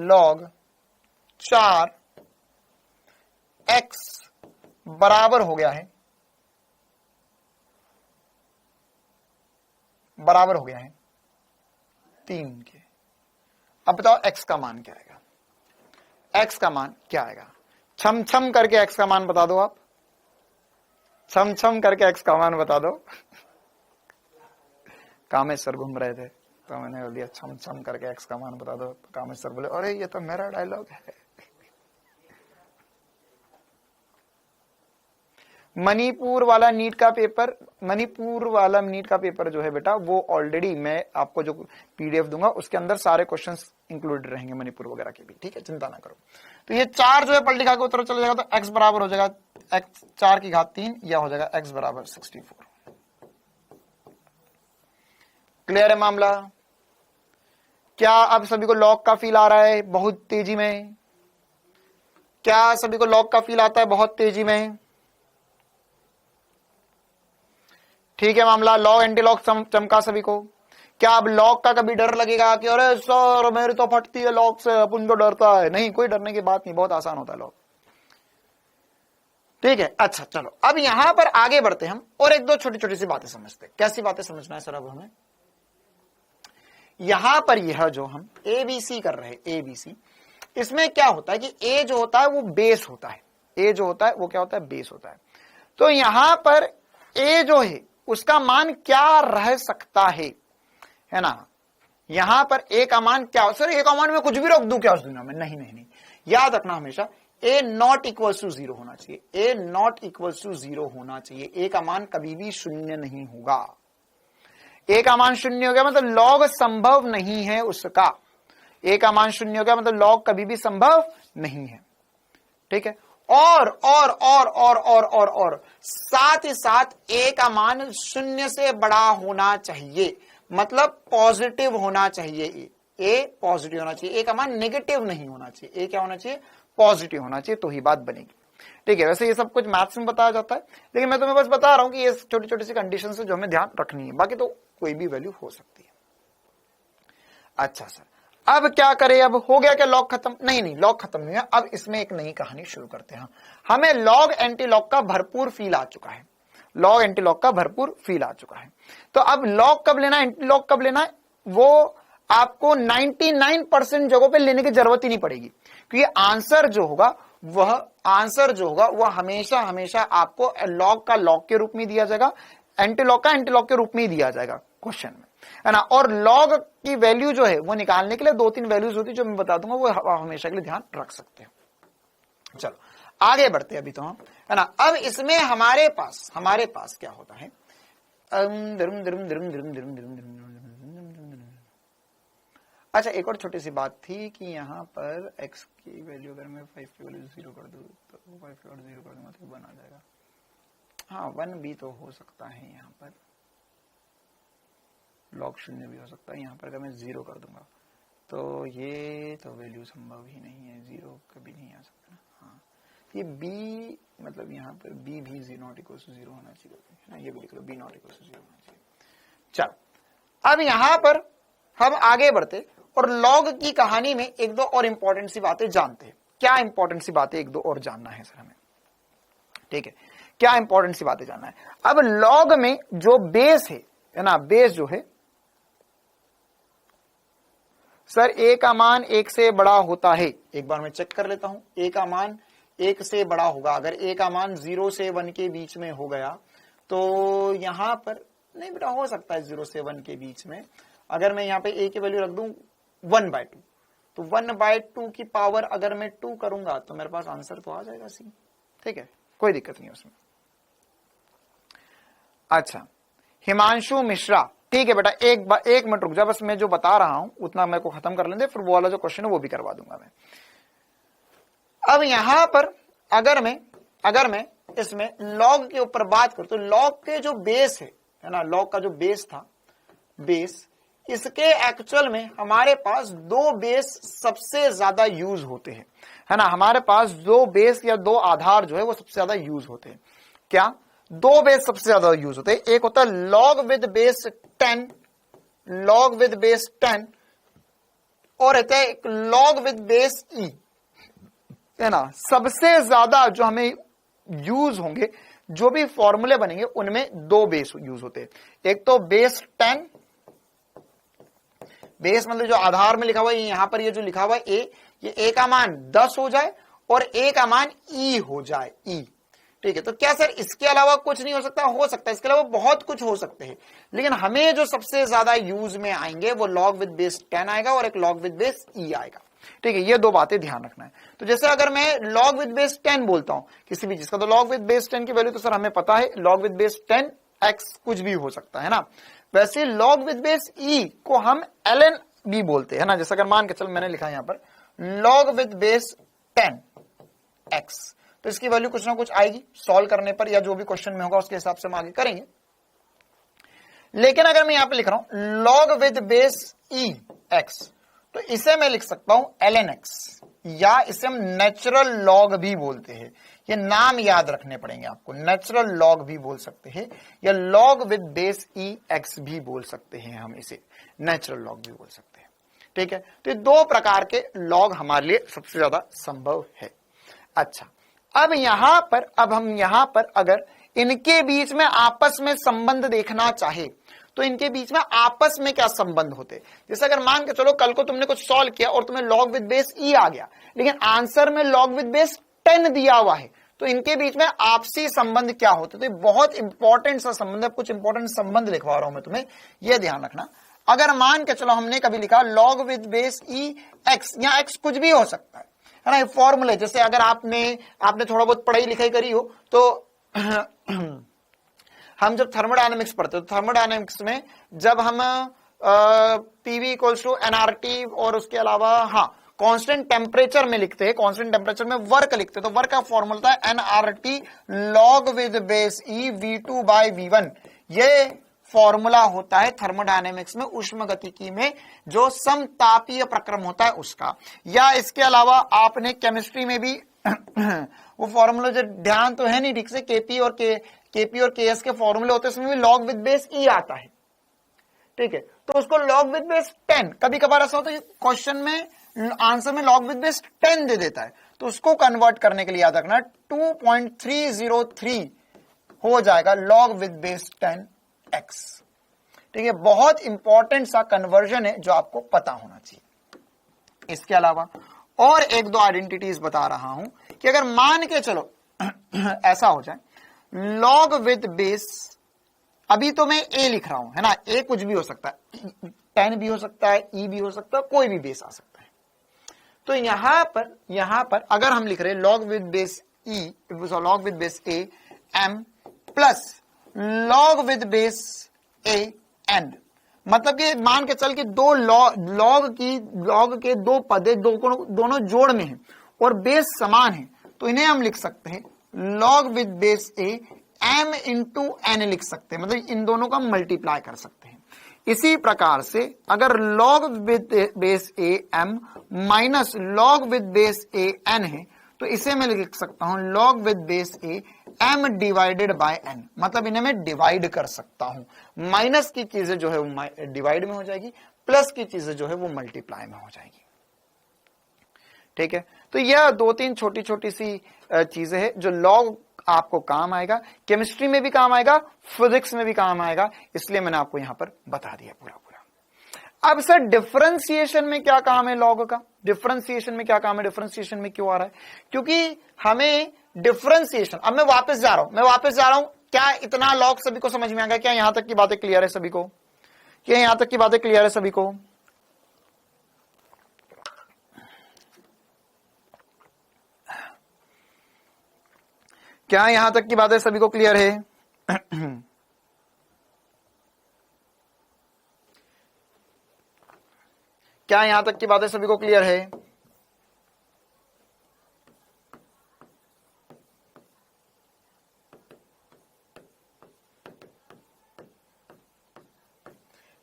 log 4 x बराबर हो गया है, बराबर हो गया है 3 के। अब बताओ x का मान क्या आएगा, x का मान क्या आएगा? छम छम करके x का मान बता दो आप, छम छम करके x का मान बता दो। कामेश्वर घूम रहे थे तो मैंने बोल दिया छम छम करके x का मान बता दो। कामेश्वर बोले अरे ये तो मेरा डायलॉग है। मणिपुर वाला नीट का पेपर, मणिपुर वाला नीट का पेपर जो है बेटा वो ऑलरेडी मैं आपको जो पीडीएफ दूंगा उसके अंदर सारे क्वेश्चंस इंक्लूडेड रहेंगे मणिपुर वगैरह के भी, ठीक है, चिंता ना करो। तो ये 4 जो है पलटी खा के उत्तर चला जाएगा, तो x बराबर हो जाएगा x 4 की घात 3, या हो जाएगा x बराबर 64। क्लियर है मामला? क्या अब सभी को लॉग का फील आ रहा है बहुत तेजी में? क्या सभी को लॉग का फील आता है बहुत तेजी में? ठीक है मामला। लॉग एंटी लॉग चमका सभी को? क्या अब लॉग का कभी डर लगेगा कि अरे सर मेरी तो फटती है लॉग से, अपन तो डरता है? नहीं, कोई डरने की बात नहीं, बहुत आसान होता है लॉग। ठीक है, अच्छा चलो अब यहां पर आगे बढ़ते हम और एक दो छोटी छोटी सी बातें समझते हैं। कैसी बातें समझना है सर अब हमें? यहां पर यह जो हम एबीसी कर रहे हैं, एबीसी, इसमें क्या होता है कि ए जो होता है वो बेस होता है, ए जो होता है वो क्या होता है, बेस होता है। तो यहां पर ए जो है उसका मान क्या रह सकता है ना? यहां पर ए का मान क्या हो? सर ए का मान मैं कुछ भी रख दूं क्या उस दुनिया में? नहीं नहीं नहीं, याद रखना हमेशा ए नॉट इक्वल टू 0 होना चाहिए, ए नॉट इक्वल टू 0 होना चाहिए। ए का मान कभी भी शून्य नहीं होगा। ए का मान शून्य हो गया मतलब लॉग संभव नहीं है उसका। ए का मान शून्य हो गया मतलब लॉग कभी भी संभव नहीं है। ठीक है, और साथ ही साथ ए का मान शून्य से बड़ा होना चाहिए, मतलब पॉजिटिव होना चाहिए। ए पॉजिटिव होना चाहिए, ए का मान नेगेटिव नहीं होना चाहिए। ए क्या होना चाहिए? पॉजिटिव होना चाहिए, तो ही बात बनेगी। ठीक है, वैसे ये सब कुछ मैथ्स में बताया जाता है, लेकिन मैं तुम्हें बस बता रहा हूं कि ये छोटी छोटी सी कंडीशन से जो हमें ध्यान रखनी है, बाकी तो कोई भी वैल्यू हो सकती है। अच्छा सर अब क्या करें? अब हो गया क्या लॉग खत्म? नहीं नहीं, लॉग खत्म नहीं है। अब इसमें एक नई कहानी शुरू करते हैं। हमें लॉग एंटी लॉग का भरपूर फील आ चुका है, लॉग एंटी लॉग का भरपूर फील आ चुका है। तो अब लॉग कब लेना है, एंटी लॉग कब लेना है, वो आपको 99% जगहों पे लेने की जरूरत ही नहीं पड़ेगी, क्योंकि आंसर जो होगा वह हमेशा हमेशा आपको लॉग का लॉग के रूप में दिया जाएगा, एंटी लॉग का एंटी लॉग के रूप में ही दिया जाएगा क्वेश्चन में, है ना। और लॉग की वैल्यू जो है वो निकालने के लिए 2-3 वैल्यूज होती है जो मैं बता दूंगा, वो हमेशा के लिए ध्यान रख सकते हैं। चलो आगे बढ़ते हैं अभी तो हम, है ना। अब इसमें हमारे पास क्या होता है, अच्छा एक और छोटी सी बात थी कि यहाँ पर x की वैल्यू अगर मैं 5 की वैल्यू 0 कर दूं तो 5 की वैल्यू 0 कर दूंगा तो 1 आ जाएगा। हाँ 1 भी तो हो सकता है, यहाँ पर लॉग 0 भी हो सकता है। यहाँ पर अगर मैं 0 कर दूंगा तो ये तो वैल्यू संभव ही नहीं है, 0 कभी नहीं आ सकता ना। हाँ ये b मतलब यहाँ पर b भी नॉट इक्वल टू 0 होना चाहिए, है ना। ये भी लिख लो b नॉट इक्वल टू 0 होना चाहिए। चलो अब यहाँ पर हम आगे बढ़ते और लॉग की कहानी में एक दो और इंपॉर्टेंट सी बातें जानते हैं। क्या इंपॉर्टेंट सी बातें एक दो और जानना है सर हमें, ठीक है, क्या इंपॉर्टेंट सी बातें जानना है। अब लॉग में जो बेस है ना, बेस जो है सर a का मान 1 से बड़ा होता है, एक बार मैं चेक कर लेता हूं, a का मान 1 से बड़ा होगा। अगर a का मान 0 से 1 के बीच में हो गया तो यहां पर नहीं बेटा, हो सकता है 0 से 1 के बीच में, अगर मैं यहां पे a की वैल्यू रख दूं 1/2, तो 1/2 की पावर अगर मैं 2 करूंगा तो मेरे पास आंसर तो आ जाएगा सी, ठीक है, कोई दिक्कत नहीं उसमें। अच्छा, हिमांशु मिश्रा, ठीक है बेटा, एक मिनट रुक जा, बस मैं जो बता रहा हूं उतना मेरे को खत्म कर लेंगे, फिर वो वाला जो क्वेश्चन है वो भी करवा दूंगा मैं। अब यहां पर अगर मैं इसमें लॉग के ऊपर बात करूं तो लॉग के जो बेस है ना, लॉग का जो बेस था, बेस, इसके एक्चुअल में हमारे पास दो बेस सबसे ज्यादा यूज होते हैं, है ना, हमारे पास दो बेस या दो आधार जो है वो सबसे ज्यादा यूज होते हैं। क्या दो बेस सबसे ज्यादा यूज होते हैं? एक होता है log with base 10, log with base 10, और रहता है एक लॉग विद बेस ई, है ना। सबसे ज्यादा जो हमें यूज होंगे, जो भी फॉर्मूले बनेंगे, उनमें दो बेस यूज होते हैं। एक तो बेस 10, बेस मतलब जो आधार में लिखा हुआ है, यहां पर ये जो लिखा हुआ है ए, ये ए का मान 10 हो जाए और ए का मान ई हो जाए, ई, ठीक है। तो क्या सर इसके अलावा कुछ नहीं हो सकता? हो सकता है, इसके अलावा बहुत कुछ हो सकते हैं, लेकिन हमें जो सबसे ज्यादा यूज में आएंगे वो लॉग विद बेस 10 आएगा और एक लॉग विद बेस ई आएगा, ठीक है। ये दो बातें ध्यान रखना है। तो जैसे अगर मैं लॉग विद बेस 10 बोलता हूं किसी भी चीज का, तो लॉग विद बेस 10 की वैल्यू तो सर हमें पता है, लॉग विद बेस 10 एक्स कुछ भी हो सकता है ना। वैसे लॉग विद बेस ई को हम ln भी बोलते हैं ना। जैसे अगर मान के चल मैंने लिखा यहां पर लॉग विद बेस 10 एक्स, तो इसकी वैल्यू कुछ ना कुछ आएगी सॉल्व करने पर, या जो भी क्वेश्चन में होगा उसके हिसाब से हम आगे करेंगे। लेकिन अगर मैं यहां पे लिख रहा हूं log with base E x, तो इसे मैं लिख सकता हूं ln x, या इसे हम नेचुरल लॉग भी बोलते हैं। ये नाम याद रखने पड़ेंगे आपको, नेचुरल लॉग भी बोल सकते हैं, या log with base E x भी बोल सकते हैं, हम इसे नेचुरल लॉग भी बोल सकते हैं, ठीक है। तो ये दो प्रकार के लॉग हमारे लिए सबसे ज्यादा संभव है। अच्छा, अब हम यहां पर अगर इनके बीच में आपस में संबंध देखना चाहे तो इनके बीच में आपस में क्या संबंध होते। जैसे अगर मान के चलो कल को तुमने कुछ सॉल्व किया और तुम्हें लॉग विद बेस ई आ गया, लेकिन आंसर में लॉग विद बेस 10 दिया हुआ है, तो इनके बीच में आपसी संबंध क्या होते। तो बहुत इंपॉर्टेंट सा संबंध है, कुछ इंपॉर्टेंट संबंध लिखवा रहा हूं मैं तुम्हें, यह ध्यान रखना। अगर मान के चलो हमने कभी लिखा log with base E x, या एक्स कुछ भी हो सकता है ना, ये फॉर्मूले। जैसे अगर आपने थोड़ा बहुत पढ़ाई लिखाई करी हो तो हम जब थर्मोडायनेमिक्स पढ़ते हो, थर्मोडायनेमिक्स में जब हम पीवी इक्वल्स टू एनआरटी और उसके अलावा कांस्टेंट टेम्परेचर में लिखते हैं, कांस्टेंट टेम्परेचर में वर्क लिखते हैं, तो वर्क का फॉर्मूला था NRT log with base E V2 by V1। ये फॉर्मूला होता है थर्मोडायनेमिक्स में, उष्मगतिकी में जो समतापीय प्रक्रम होता है उसका। या इसके अलावा आपने केमिस्ट्री में भी वो फॉर्मूला जो ध्यान तो है नहीं ठीक से, केपी और केएस के फॉर्मूले होते हैं, उसमें भी लॉग विद बेस ई आता है, ठीक है। तो उसको लॉग विद बेस 10, कभी कभार ऐसा होता है क्वेश्चन में आंसर में लॉग विद बेस 10 दे देता है, तो उसको कन्वर्ट करने के लिए याद रखना 2.303 हो जाएगा लॉग विद बेस 10 एक्स, ठीक है। बहुत इंपॉर्टेंट सा कन्वर्जन है जो आपको पता होना चाहिए। इसके अलावा और एक दो आइडेंटिटीज बता रहा हूं कि अगर मान के चलो ऐसा हो जाए लॉग विद बेस, अभी तो मैं ए लिख रहा हूं, है ना, ए कुछ भी हो सकता है, 10 भी हो सकता है, ई भी हो सकता है, कोई भी बेस आ सकता है। तो यहां पर अगर हम लिख रहे हैं log with base E, log with base A M plus log with base A N, मतलब कि मान के चल के दो लॉग के दो पदे दोनों जोड़ में हैं और बेस समान है, तो इन्हें हम लिख सकते हैं log with base A M into N लिख सकते हैं, मतलब इन दोनों का मल्टीप्लाई कर सकते हैं। इसी प्रकार से अगर log with base A M minus log with base A N है, तो इसे मैं लिख सकता हूं log with base A M divided by N, मतलब इन्हें मैं डिवाइड कर सकता हूं। माइनस की चीजें जो है वो डिवाइड में हो जाएगी, प्लस की चीजें जो है वो मल्टीप्लाई में हो जाएगी, ठीक है। तो यह 2-3 छोटी छोटी सी चीजें हैं जो लॉग आपको काम आएगा, केमिस्ट्री में भी काम आएगा, फिजिक्स में भी काम आएगा, इसलिए मैंने आपको यहां पर बता दिया पूरा पूरा। अब सर डिफरेंशिएशन में क्या काम है लॉग का? डिफरेंशिएशन में क्या काम है? डिफरेंशिएशन में क्यों आ रहा है? क्योंकि हमें डिफरेंशिएशन, अब मैं वापस जा रहा हूं, क्या इतना लॉग सभी को समझ में आ गया? क्या यहां तक की बातें क्लियर है सभी को? क्या यहां तक की बातें क्लियर है सभी को? क्या यहां तक की बातें सभी को क्लियर है? क्या यहां तक की बातें सभी को क्लियर है?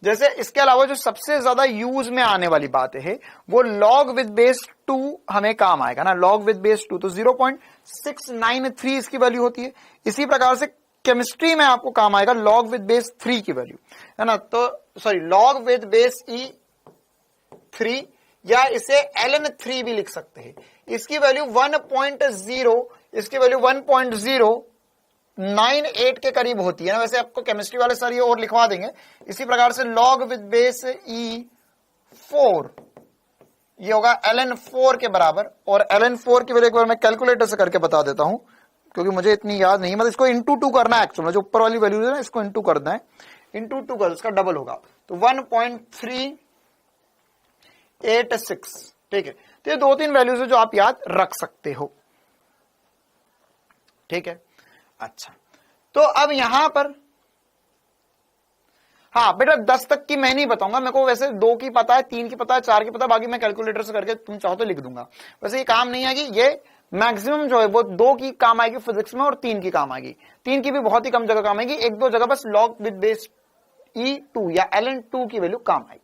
जैसे इसके अलावा जो सबसे ज्यादा यूज में आने वाली बातें है वो लॉग विद बेस 2 हमें काम आएगा ना, लॉग विद बेस 2, तो 0.693 इसकी वैल्यू होती है। इसी प्रकार से केमिस्ट्री में आपको काम आएगा लॉग विद बेस 3 की वैल्यू, है ना, तो sorry log with base E3 या इसे ln3 भी लिख सकते हैं। इसकी वैल्यू 1.0, इसकी वैल्यू 1.098 के करीब होती है ना। वैसे आपको केमिस्ट्री वाले सर ये और लिखवा देंगे। इसी प्रकार से लॉग विद बेस E4 ये होगा ln4 के बराबर, और ln4 की वैल्यू एक बार मैं कैलकुलेटर से करके बता देता हूं क्योंकि मुझे इतनी याद नहीं, मतलब इसको इंटू 2 करना है एक्चुअली, जो ऊपर वाली वैल्यू है ना इसको इंटू करना है, इंटू 2 कर इसका डबल होगा तो 1.386, ठीक है। तो ये 2-3 वैल्यूज है जो आप याद रख सकते हो, ठीक है। अच्छा, तो अब यहां पर हाँ बेटा 10 तक की मैं नहीं बताऊंगा, मेरे को वैसे 2 की पता है, 3 की पता है, 4 की पता है, बाकी मैं कैलकुलेटर से करके तुम चाहो तो लिख दूंगा। वैसे ये काम नहीं आएगी, ये मैक्सिमम जो है वो 2 की काम आएगी फिजिक्स में और 3 की काम आएगी। 3 की भी बहुत ही कम जगह काम आएगी, 1-2 जगह बस लॉग विद बेस E2 या ln2 की वैल्यू काम आएगी।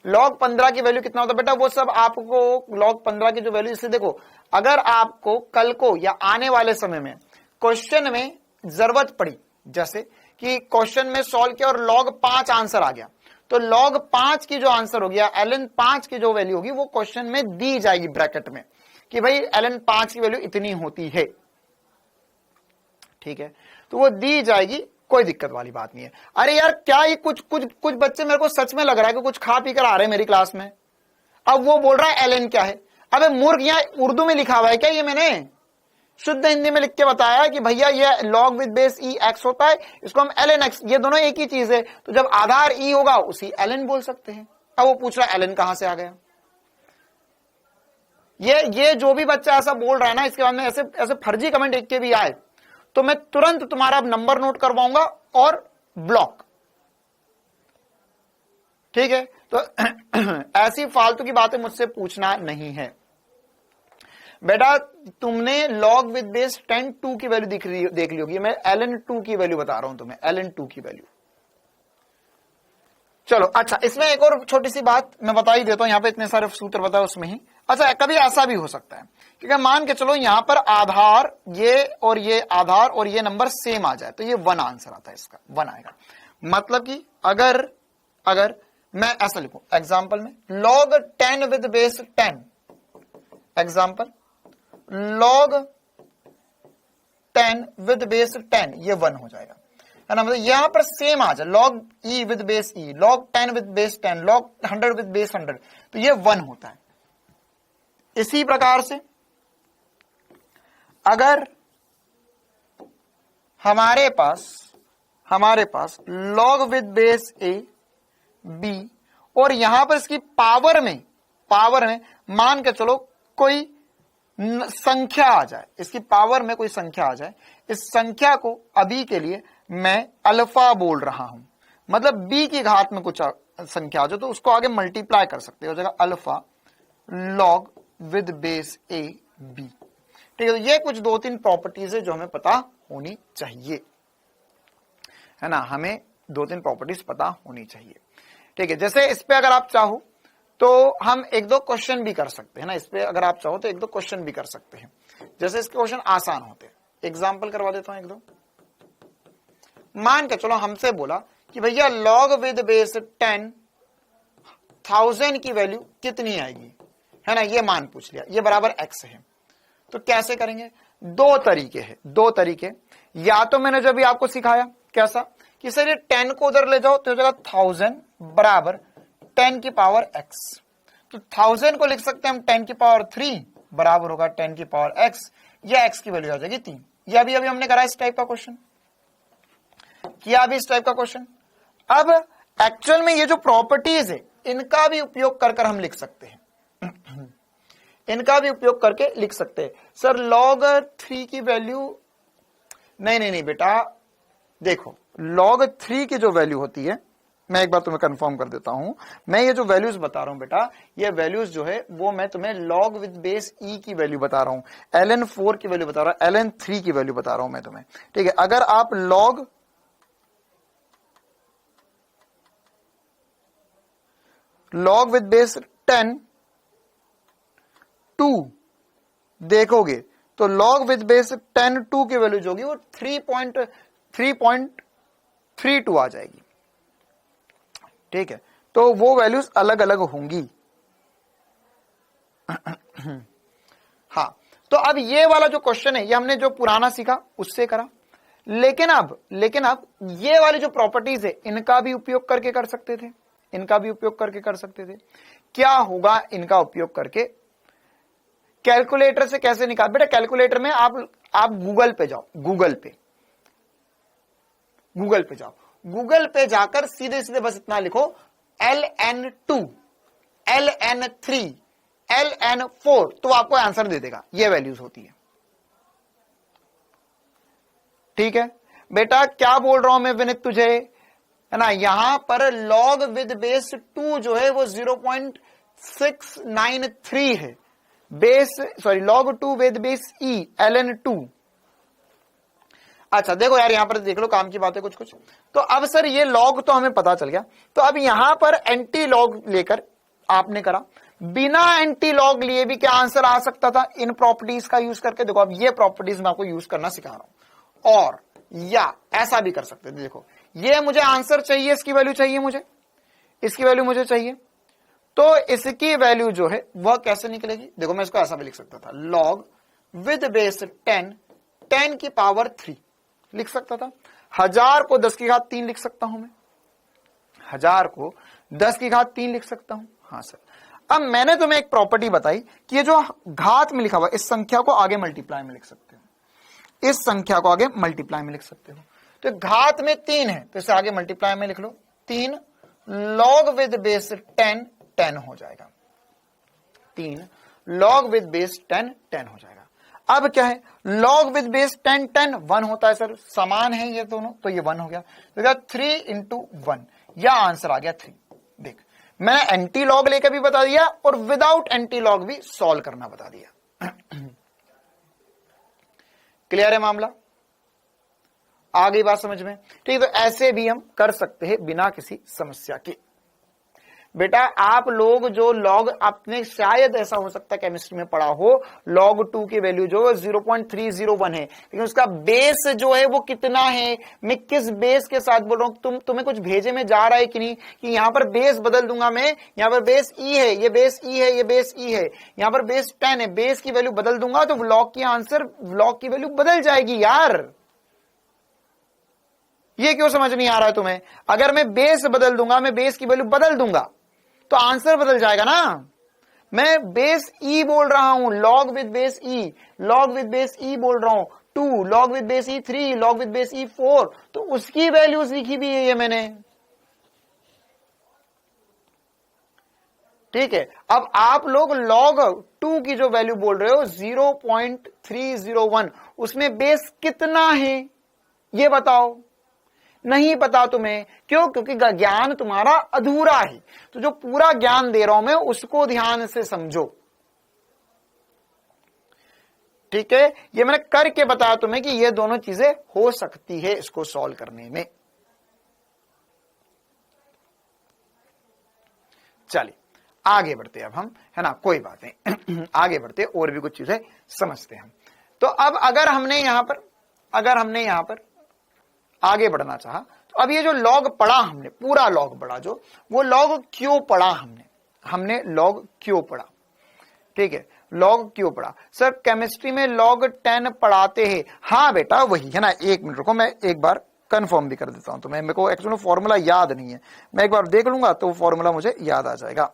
लॉग 15 की वैल्यू कितना होता है बेटा, वो सब आपको लॉग 15 की जो वैल्यू, इससे देखो अगर आपको कल को या आने वाले समय में क्वेश्चन में जरूरत पड़ी, जैसे कि क्वेश्चन में सॉल्व किया और log 5 आंसर आ गया, तो log 5 की जो आंसर हो गया, ln 5 की जो वैल्यू होगी वो क्वेश्चन में दी जाएगी ब्रैकेट में कि भाई ln 5 की वैल्यू इतनी होती है, ठीक है, तो वो दी जाएगी, कोई दिक्कत वाली बात नहीं है। अरे यार क्या ये कुछ बच्चे मेरे को सच में लग रहा है कि कुछ खा पी कर आ रहे हैं मेरी क्लास में, अब वो बोल रहा है ln क्या है। अबे मूर्ख, यहां उर्दू में लिखा हुआ है क्या? ये मैंने शुद्ध हिंदी में लिख के बताया कि भैया ये log with base E x होता है, इसको हम ln x, ये दोनों एक ही चीज है, तो जब आधार ई होगा उसी ln बोल सकते हैं। अब वो पूछ रहा है ln कहां से आ गया। ये जो भी बच्चा ऐसा बोल रहा है ना, इसके बाद में ऐसे फर्जी कमेंट लिख के भी आए तो मैं तुरंत तुम्हारा नंबर नोट करवाऊंगा और ब्लॉक, ठीक है। तो ऐसी फालतू की बातें मुझसे पूछना नहीं है बेटा। तुमने log विद बेस 10 की वैल्यू देख ली होगी, मैं ln2 की वैल्यू बता रहा हूं तुम्हें, ln2 की वैल्यू। चलो अच्छा, इसमें एक और छोटी सी बात मैं बता ही देता हूं, यहां पे इतने सारे सूत्र बताए उसमें ही। अच्छा, कभी ऐसा भी हो सकता है क्योंकि मान के चलो यहां पर आधार ये और ये आधार और ये नंबर सेम आ जाए, तो ये 1 आंसर आता है, इसका 1 आएगा। मतलब कि अगर मैं ऐसा लिखूं एग्जाम्पल में log 10 with base 10, example log 10 with base 10, ये 1 हो जाएगा, है ना। मतलब यहां पर सेम आ जाए, log e with base e, log 10 with base 10, log 100 with base 100, तो ये 1 होता है। इसी प्रकार से अगर हमारे पास log with base a b और यहां पर इसकी पावर में मान के चलो कोई संख्या आ जाए, इसकी पावर में कोई संख्या आ जाए, इस संख्या को अभी के लिए मैं अल्फा बोल रहा हूं, मतलब b की घात में कुछ संख्या आ जाए तो उसको आगे मल्टीप्लाई कर सकते हो, जगह alpha log with base a b, ठीक है। तो ये कुछ 2-3 प्रॉपर्टीज है जो हमें पता होनी चाहिए, है ना, हमें 2-3 प्रॉपर्टीज पता होनी चाहिए, ठीक है। जैसे इस पे अगर आप चाहो तो हम 1-2 क्वेश्चन भी कर सकते हैं ना, इस पे अगर आप चाहो तो 1-2 क्वेश्चन भी कर सकते हैं, जैसे इसके क्वेश्चन आसान होते हैं। एग्जाम्पल करवा देता हूं 1-2। मान के चलो हमसे बोला कि भैया log विद बेस 10 1000 की वैल्यू कितनी आएगी, है ना, ये मान पूछ लिया, ये बराबर x है। तो कैसे करेंगे, दो तरीके हैं, दो तरीके। या तो मैंने जो अभी आपको सिखाया कैसा कि सर ये 10 को उधर ले जाओ तो हो जाएगा 1000 बराबर 10 की पावर x। तो 1000 को लिख सकते हैं हम 10 की पावर 3 बराबर होगा 10 की पावर x, या x की वैल्यू आ जाएगी 3। ये अभी हमने करा इस टाइप का क्वेश्चन किया, अभी इस टाइप का क्वेश्चन। अब एक्चुअल में ये जो प्रॉपर्टीज है इनका भी उपयोग कर हम लिख सकते हैं इनका भी उपयोग करके लिख सकते हैं। सर log 3 की वैल्यू, नहीं बेटा, देखो log 3 की जो वैल्यू होती है, मैं एक बार तुम्हें कंफर्म कर देता हूं, मैं ये जो वैल्यूज बता रहा हूं बेटा, ये वैल्यूज जो है वो मैं तुम्हें log विद बेस e की वैल्यू बता रहा हूं, ln 4 की वैल्यू बता रहा हूं, ln 3 की वैल्यू बता रहा हूं मैं तुम्हें। ठीक है, अगर आप log विद बेस 10 2 देखोगे तो log विद बेस 10 2 की वैल्यू जो होगी वो 3.32 आ जाएगी। ठीक है, तो वो वैल्यूज अलग अलग होंगी हाँ, तो अब ये वाला जो क्वेश्चन है ये हमने जो पुराना सीखा उससे करा, लेकिन अब ये वाली जो प्रॉपर्टीज है इनका भी उपयोग करके कर सकते थे, इनका भी उपयोग करके कर सकते थे। क्या होगा इनका उपयोग करके, कैलकुलेटर से कैसे निकाल, बेटा कैलकुलेटर में आप गूगल पे जाओ, गूगल पे जाओ, गूगल पे जाकर सीधे बस इतना लिखो ln2 ln3 ln4, तो आपको आंसर दे देगा, ये वैल्यूज होती है। ठीक है बेटा, क्या बोल रहा हूं मैं विनित तुझे, है ना, यहां पर log विद बेस 2 जो है वो 0.693 है, log 2 with base e ln2। अच्छा देखो यार, यहां पर देख लो, काम की बात है कुछ। तो अब सर ये लॉग तो हमें पता चल गया, तो अब यहां पर एंटी लॉग लेकर आपने करा, बिना एंटी लॉग लिए भी क्या आंसर आ सकता था इन प्रॉपर्टीज का यूज करके। देखो अब ये प्रॉपर्टीज मैं आपको यूज करना सिखा रहा हूं, और या ऐसा भी कर सकते थे। देखो ये मुझे आंसर चाहिए, इसकी वैल्यू चाहिए मुझे, इसकी वैल्यू मुझे चाहिए, तो इसकी वैल्यू जो है वह कैसे निकलेगी। देखो मैं इसको ऐसा भी लिख सकता था, log विद बेस 10 की पावर 3 लिख सकता था, 1000 को 10 की घात 3 लिख सकता हूं मैं, 1000 को 10 की घात 3 लिख सकता हूं। हाँ सर, अब मैंने तुम्हें एक प्रॉपर्टी बताई कि ये जो घात में लिखा हुआ इस संख्या को आगे मल्टीप्लाई में लिख सकते हो, इस संख्या को आगे मल्टीप्लाई में लिख सकते हो। तो घात में 3 है तो इसे आगे मल्टीप्लाई में लिख लो, 3 log विद बेस 10 हो जाएगा, 3 log विद बेस 10 हो जाएगा। अब क्या है, log विद बेस 10 1 होता है सर, समान है ये दोनों, तो ये 1 हो गया, तो 3 इंटू 1, या आंसर आ गया 3। देख मैंने एंटी लॉग लेकर भी बता दिया और विदाउट एंटी लॉग भी सॉल्व करना बता दिया। क्लियर है मामला, आ गई बात समझ में। ठीक, तो ऐसे भी हम कर सकते हैं बिना किसी समस्या के। बेटा आप लोग जो लॉग, आपने शायद ऐसा हो सकता है केमिस्ट्री में पढ़ा हो, log 2 की वैल्यू जो 0.301 है, लेकिन उसका बेस जो है वो कितना है, मैं किस बेस के साथ बोल रहा हूं, तुम्हें कुछ भेजे में जा रहा है कि नहीं, कि यहां पर बेस बदल दूंगा मैं, यहां पर बेस e है, ये बेस e है, ये बेस e है, यहां पर बेस 10 है, बेस की वैल्यू बदल दूंगा तो log की आंसर, log की वैल्यू बदल जाएगी यार। ये क्यों समझ नहीं आ रहा है तुम्हें, अगर मैं बेस बदल दूंगा, मैं बेस की वैल्यू बदल दूंगा तो आंसर बदल जाएगा ना। मैं बेस ई बोल रहा हूं, log with base E, log with base E बोल रहा हूं, 2 log with base E 3, log with base E 4, तो उसकी वैल्यूज लिखी भी है ये मैंने। ठीक है, अब आप लोग log 2 की जो वैल्यू बोल रहे हो 0.301, उसमें बेस कितना है ये बताओ। नहीं पता तुम्हें, क्यों, क्योंकि ज्ञान तुम्हारा अधूरा है। तो जो पूरा ज्ञान दे रहा हूं मैं उसको ध्यान से समझो। ठीक है, ये मैंने करके बताया तुम्हें कि ये दोनों चीजें हो सकती है इसको सॉल्व करने में। चलिए आगे बढ़ते अब हम, है ना, कोई बात नहीं आगे बढ़ते और भी कुछ चीजें समझते हैं हम। तो अब अगर हमने यहां पर आगे बढ़ना चाहा, तो अब ये जो लॉग पढ़ा हमने, पूरा लॉग पढ़ा, जो वो लॉग क्यों पढ़ा हमने लॉग क्यों पढ़ा। ठीक है, लॉग क्यों पढ़ा सर? केमिस्ट्री में लॉग 10 पढ़ाते हैं। हाँ बेटा वही है ना, एक मिनट रुको, मैं एक बार कंफर्म भी कर देता हूं। तो मेरे को एक्चुअली फॉर्मूला याद नहीं है, मैं एक बार देख लूंगा तो फॉर्मूला मुझे याद आ जाएगा।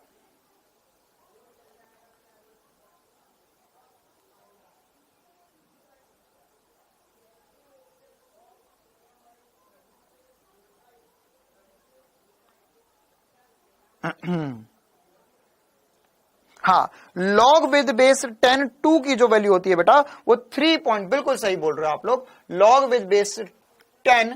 हाँ, लॉग विद बेस 10 2 की जो वैल्यू होती है बेटा वो 3 पॉइंट, बिल्कुल सही बोल रहे हो आप लोग। Log with base 10,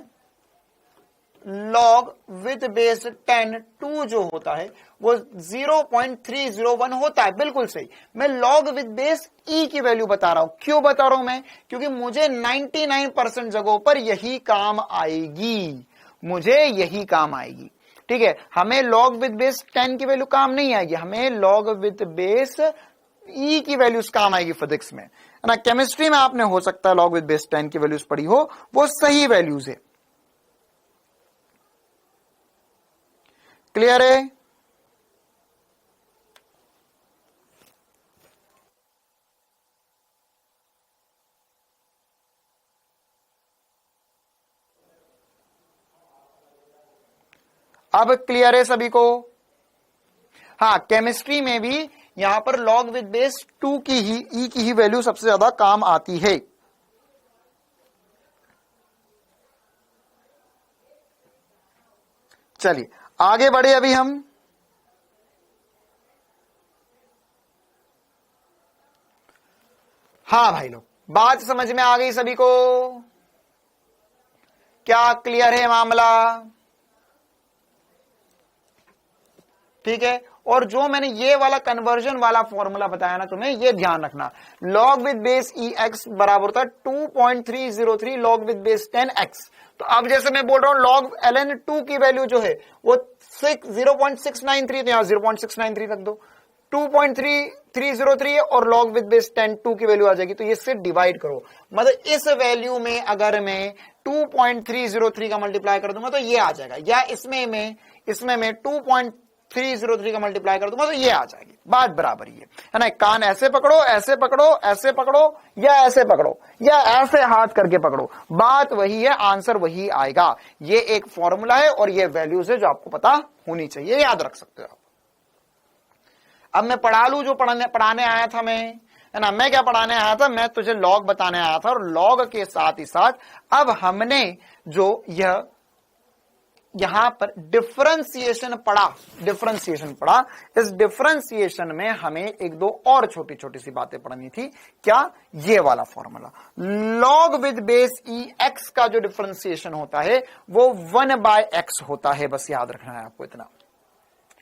log with base 10 2 जो होता है वो 0.301 होता है, बिल्कुल सही। मैं लॉग विद बेस ई की वैल्यू बता रहा हूं। क्यों बता रहा हूं मैं? क्योंकि मुझे 99% जगहों पर यही काम आएगी, मुझे यही काम आएगी। ठीक है, हमें लॉग विद बेस 10 की वैल्यू काम नहीं आएगी, हमें लॉग विद बेस ई की वैल्यूज काम आएगी फिजिक्स में, है ना। केमिस्ट्री में आपने हो सकता है लॉग विद बेस 10 की वैल्यूज पढ़ी हो, वो सही वैल्यूज है। क्लियर है? अब क्लियर है सभी को? हाँ, केमिस्ट्री में भी यहां पर लॉग विद बेस 2 की ही, ई की ही वैल्यू सबसे ज्यादा काम आती है। चलिए आगे बढ़े अभी हम। हाँ भाई लोग, बात समझ में आ गई सभी को? क्या क्लियर है मामला? ठीक है, और जो मैंने ये वाला कन्वर्जन वाला फॉर्मूला बताया ना तुम्हें, ये ध्यान रखना। Log with base E x बराबर होता है 2.303 लॉग विद बेस 10 एक्स। तो अब जैसे मैं बोल रहा हूं लॉग ln 2 की वैल्यू जो है वो 0.693, तो यहां 0.693 रख दो। 2.303 है और लॉग विद बेस 10 2 की वैल्यू आ जाएगी, तो इससे डिवाइड करो। मतलब इस वैल्यू में अगर मैं 2.303 का मल्टीप्लाई कर दूंगा तो ये आ जाएगा, या इसमें मैं 2.303 का मल्टीप्लाई कर दूंगा तो ये आ जाएगी। बात बराबर ही है ना। कान ऐसे पकड़ो, ऐसे पकड़ो, ऐसे पकड़ो, या ऐसे पकड़ो, या ऐसे हाथ करके पकड़ो, बात वही है, आंसर वही आएगा। ये एक फॉर्मूला है और ये वैल्यूज है जो आपको पता होनी चाहिए, याद रख सकते हो आप। अब मैं पढ़ा लू जो पढ़ाने आया था मैं, है ना। मैं क्या पढ़ाने आया था? मैं तुझे लॉग बताने आया था, और लॉग के साथ ही साथ अब हमने जो यहां पर डिफरेंशिएशन पढ़ा, इस डिफरेंशिएशन में हमें एक दो और छोटी छोटी सी बातें पढ़नी थी। क्या? ये वाला formula log with base E X का जो डिफरेंशिएशन होता है वो 1/x होता है। बस याद रखना है आपको इतना।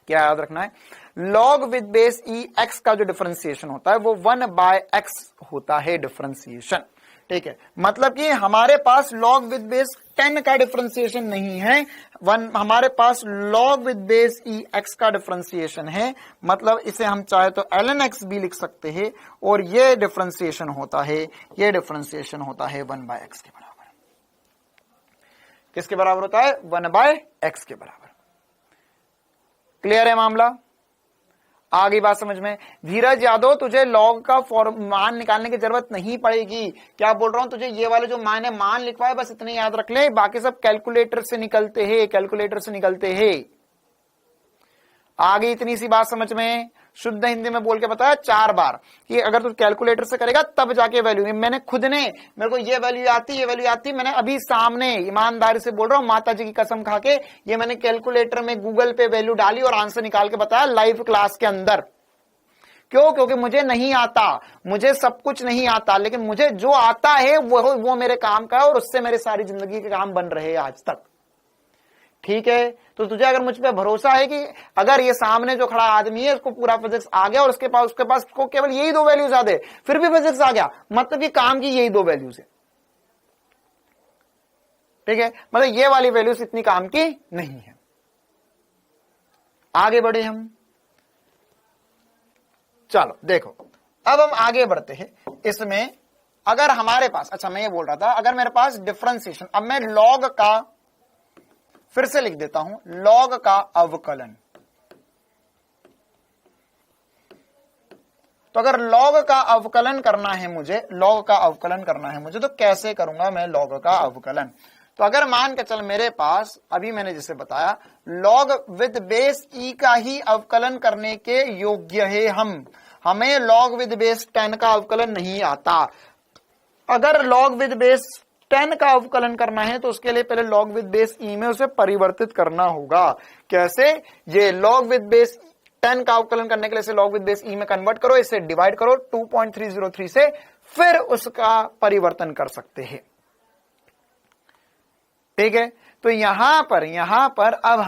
क्या याद रखना है? Log with base E X का जो डिफरेंशिएशन होता है वो 1/x होता है डिफरेंशिएशन। ठीक है, मतलब कि हमारे पास लॉग विद बेस 10 का डिफरेंशिएशन नहीं है, हमारे पास log with base E X का डिफरेंशिएशन है। मतलब इसे हम चाहे तो ln x भी लिख सकते हैं, और ये डिफरेंशिएशन होता है 1/x के बराबर। किसके बराबर होता है? 1/x के बराबर। क्लियर है मामला? आ गई बात समझ में? धीरज यादव, तुझे लॉग का मान निकालने की जरूरत नहीं पड़ेगी। क्या बोल रहा हूं? तुझे ये वाले जो मान लिखवाए बस इतने याद रख ले, बाकी सब कैलकुलेटर से निकलते हैं, आ गई इतनी सी बात समझ में? शुद्ध हिंदी में बोल के बताया 4 बार कि अगर तू कैलकुलेटर से करेगा तब जाके वैल्यू। मैंने खुद ने, मेरे को ये वैल्यू आती, मैंने अभी सामने ईमानदारी से बोल रहा हूं, माता जी की कसम खा के, ये मैंने कैलकुलेटर में गूगल पे वैल्यू डाली और आंसर निकाल के बताया लाइव क्लास के अंदर। क्यों? क्योंकि मुझे नहीं आता, मुझे सब कुछ नहीं आता, लेकिन मुझे जो आता है वो मेरे काम का है, और उससे मेरे सारी जिंदगी के काम बन रहे हैं आज तक। ठीक है, तो तुझे अगर मुझ पे भरोसा है कि अगर ये सामने जो खड़ा आदमी है उसको पूरा फिजिक्स आ गया, और उसके पास को केवल यही 2 वैल्यूज आ दे, फिर भी फिजिक्स आ गया, मतलब कि काम की यही 2 वैल्यूज है। ठीक है, मतलब ये वाली वैल्यूज इतनी काम की नहीं है। आगे बढ़े हम। चलो देखो, अब हम आगे बढ़ते हैं इसमें। अगर हमारे पास, अच्छा मैं ये बोल रहा था, अगर मेरे पास डिफरेंशिएशन, अब मैं लॉग का फिर से लिख देता हूं, लॉग का अवकलन। तो अगर log का अवकलन करना है मुझे, log का अवकलन करना है मुझे, तो कैसे करूंगा मैं log का अवकलन? तो अगर मान के चल मेरे पास अभी मैंने जिसे बताया log विद बेस e का ही अवकलन करने के योग्य है हमें log विद बेस 10 का अवकलन नहीं आता। अगर log विद बेस 10 का अवकलन करना है तो उसके लिए पहले log विद बेस e में उसे परिवर्तित करना होगा। कैसे? ये log विद बेस 10 का अवकलन करने के लिए इसे log विद बेस e में कन्वर्ट करो, इसे डिवाइड करो 2.303 से, फिर उसका परिवर्तन कर सकते हैं। ठीक है, तो यहां पर अब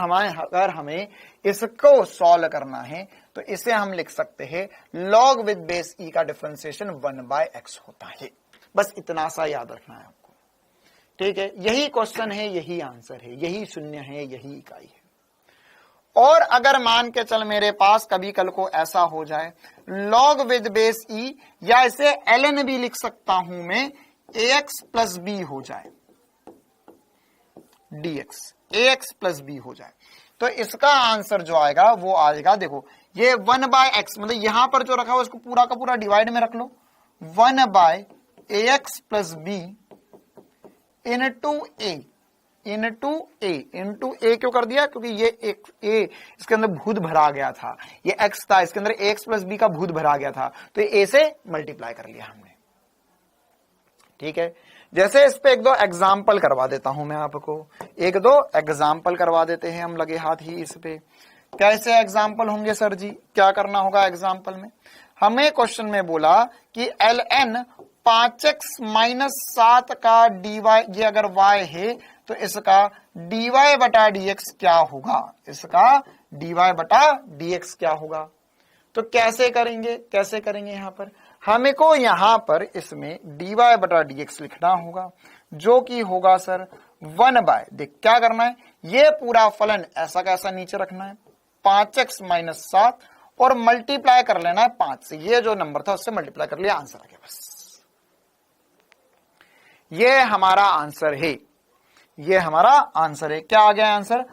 अगर हमें इसको सॉल्व करना है तो इसे हम लिख सकते हैं log विद बेस e का डिफरेंशिएशन 1/x होता है। बस इतना सा याद रखना है आपको। ठीक है, यही क्वेश्चन है, यही आंसर है, यही शून्य है, यही इकाई है। और अगर मान के चल मेरे पास कभी कल को ऐसा हो जाए log विद बेस e, या इसे ln भी लिख सकता हूं मैं, ax प्लस बी हो जाए, dx ax प्लस बी हो जाए, तो इसका आंसर जो आएगा वो आएगा, देखो ये 1/x, मतलब यहां पर जो रखा हुआ इसको पूरा का पूरा डिवाइड में रख लो, 1/ax प्लस बी इंटू ए क्यों कर दिया? क्योंकि ये एक ए इसके अंदर भूत भरा गया था, ये x था, इसके अंदर ax प्लस बी का भूत भरा गया था, तो ये ए से मल्टीप्लाई कर लिया हमने। ठीक है, जैसे इस पे एक दो एग्जाम्पल करवा देता हूं मैं आपको, एक दो एग्जाम्पल करवा देते हैं हम लगे हाथ ही इस पे। कैसे एग्जाम्पल होंगे सर जी? क्या करना होगा एग्जाम्पल में? हमें क्वेश्चन में बोला कि ln 5x माइनस 7 का dy, ये अगर y है तो इसका dy बटा dx क्या होगा? इसका dy बटा dx क्या होगा? तो कैसे करेंगे यहां पर हमें को यहां पर इसमें dy बटा dx लिखना होगा, जो कि होगा सर 1/, देख क्या करना है, ये पूरा फलन ऐसा कैसा नीचे रखना है 5x माइनस 7 और मल्टीप्लाई कर लेना है 5 से, ये जो नंबर था उससे मल्टीप्लाई कर लिया, आंसर आ गया। बस ये हमारा आंसर है, ये हमारा आंसर है। क्या आ गया आंसर?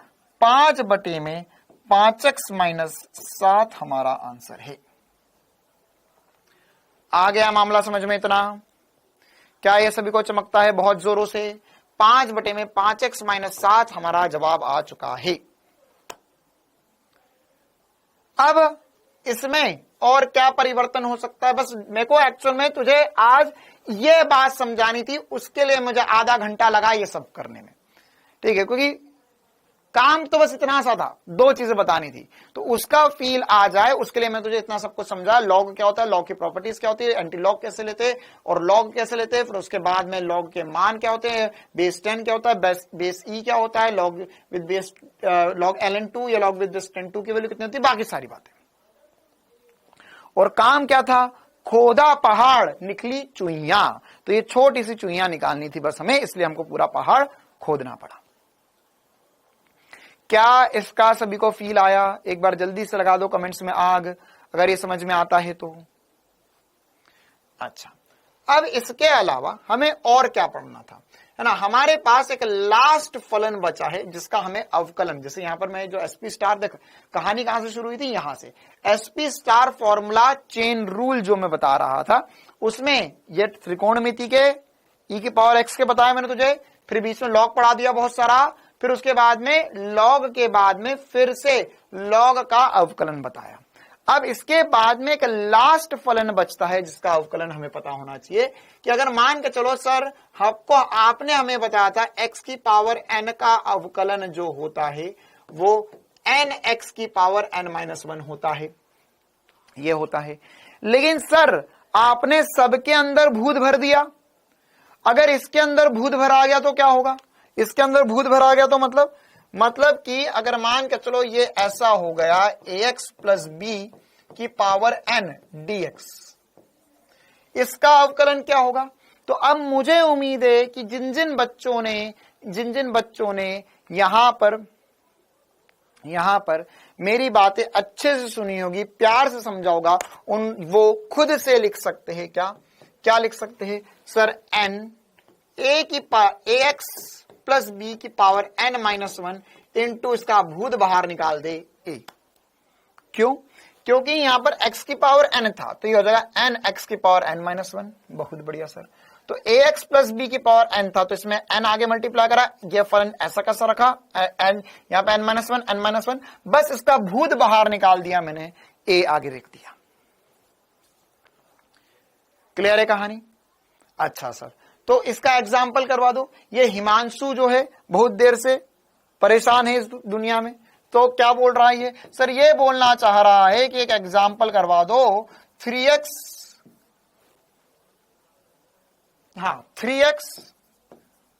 5 में 5x माइनस 7 हमारा आंसर है। आ गया मामला समझ में इतना? क्या ये सभी को चमकता है बहुत जोरों से? 5 में 5x माइनस 7 हमारा जवाब आ चुका है। अब इसमें और क्या परिवर्तन हो सकता है? बस मेरे को एक्चुअल में तुझे आज ये बात समझानी थी, उसके लिए मुझे आधा घंटा लगा ये सब करने में। ठीक है, क्योंकि काम तो बस इतना सा था, दो चीजें बतानी थी, तो उसका फील आ जाए उसके लिए मैं तुझे इतना सब कुछ समझा। लॉग क्या होता है, लॉग की प्रॉपर्टीज क्या होती है, एंटी लॉग कैसे लेते हैं और लॉग कैसे लेते हैं, फिर उसके बाद में लॉग के मान क्या होते हैं, बेस 10 क्या होता है, बेस ई क्या होता है, log with base log ln2 या log विद बेस 10 की वैल्यू कितनी होती है, बाकी सारी बातें। और काम क्या था? खोदा पहाड़ निकली चुईया, तो ये छोटी सी चुईया निकालनी थी बस हमें, इसलिए हमको पूरा पहाड़ खोदना पड़ा। क्या इसका सभी को फील आया? एक बार जल्दी से लगा दो कमेंट्स में आग, अगर ये समझ में आता है तो। अच्छा, अब इसके अलावा हमें और क्या पढ़ना था, है ना? हमारे पास एक लास्ट फलन बचा है जिसका हमें अवकलन, जैसे यहां पर मैं जो एसपी स्टार, देख कहानी कहां से शुरू हुई थी, यहां से SP star formula chain rule जो मैं बता रहा था, उसमें ये त्रिकोणमिति के e की पावर x के बताया मैंने तुझे, फिर बीच में लॉग पढ़ा दिया बहुत सारा, फिर उसके बाद में लॉग के बाद में फिर से लॉग का अवकलन बताया। अब इसके बाद में एक लास्ट फलन बचता है जिसका अवकलन हमें पता होना चाहिए, कि अगर मान के चलो सर आपने हमें बताया था x की पावर n का अवकलन जो होता है वो nx की पावर n-1 होता है, ये होता है। लेकिन सर आपने सबके अंदर भूत भर दिया, अगर इसके अंदर भूत भर आ गया तो क्या होगा? इसके अंदर भूत भर आ गया तो मतलब कि अगर मान के चलो ये ऐसा हो गया ax प्लस बी की पावर n dx, इसका अवकलन क्या होगा? तो अब मुझे उम्मीद है कि जिन जिन बच्चों ने यहां पर मेरी बातें अच्छे से सुनी होगी, प्यार से समझा होगा, वो खुद से लिख सकते हैं। क्या लिख सकते हैं? Sir n ax plus B की पावर n-1 इंटू इसका भूत बाहर निकाल दे a। क्यों? क्योंकि यहां पर x की पावर n था, तो ये हो जाएगा n x की पावर n माइनस 1। बहुत बढ़िया सर। तो ax प्लस b की पावर n था, तो इसमें n आगे मल्टीप्लाई करा, ये फलन ऐसा कैसा रखा, n यहां पे n माइनस 1 n माइनस 1, बस इसका भूत बाहर निकाल दिया मैंने, a आगे रख दिया। क्लियर है कहानी? अच्छा सर, तो इसका एग्जाम्पल करवा दो। ये हिमांशु जो है बहुत देर से परेशान है इस दुनिया में, तो क्या बोल रहा है ये? सर ये बोलना चाह रहा है कि एक एग्जाम्पल करवा दो, 3x, हाँ 3x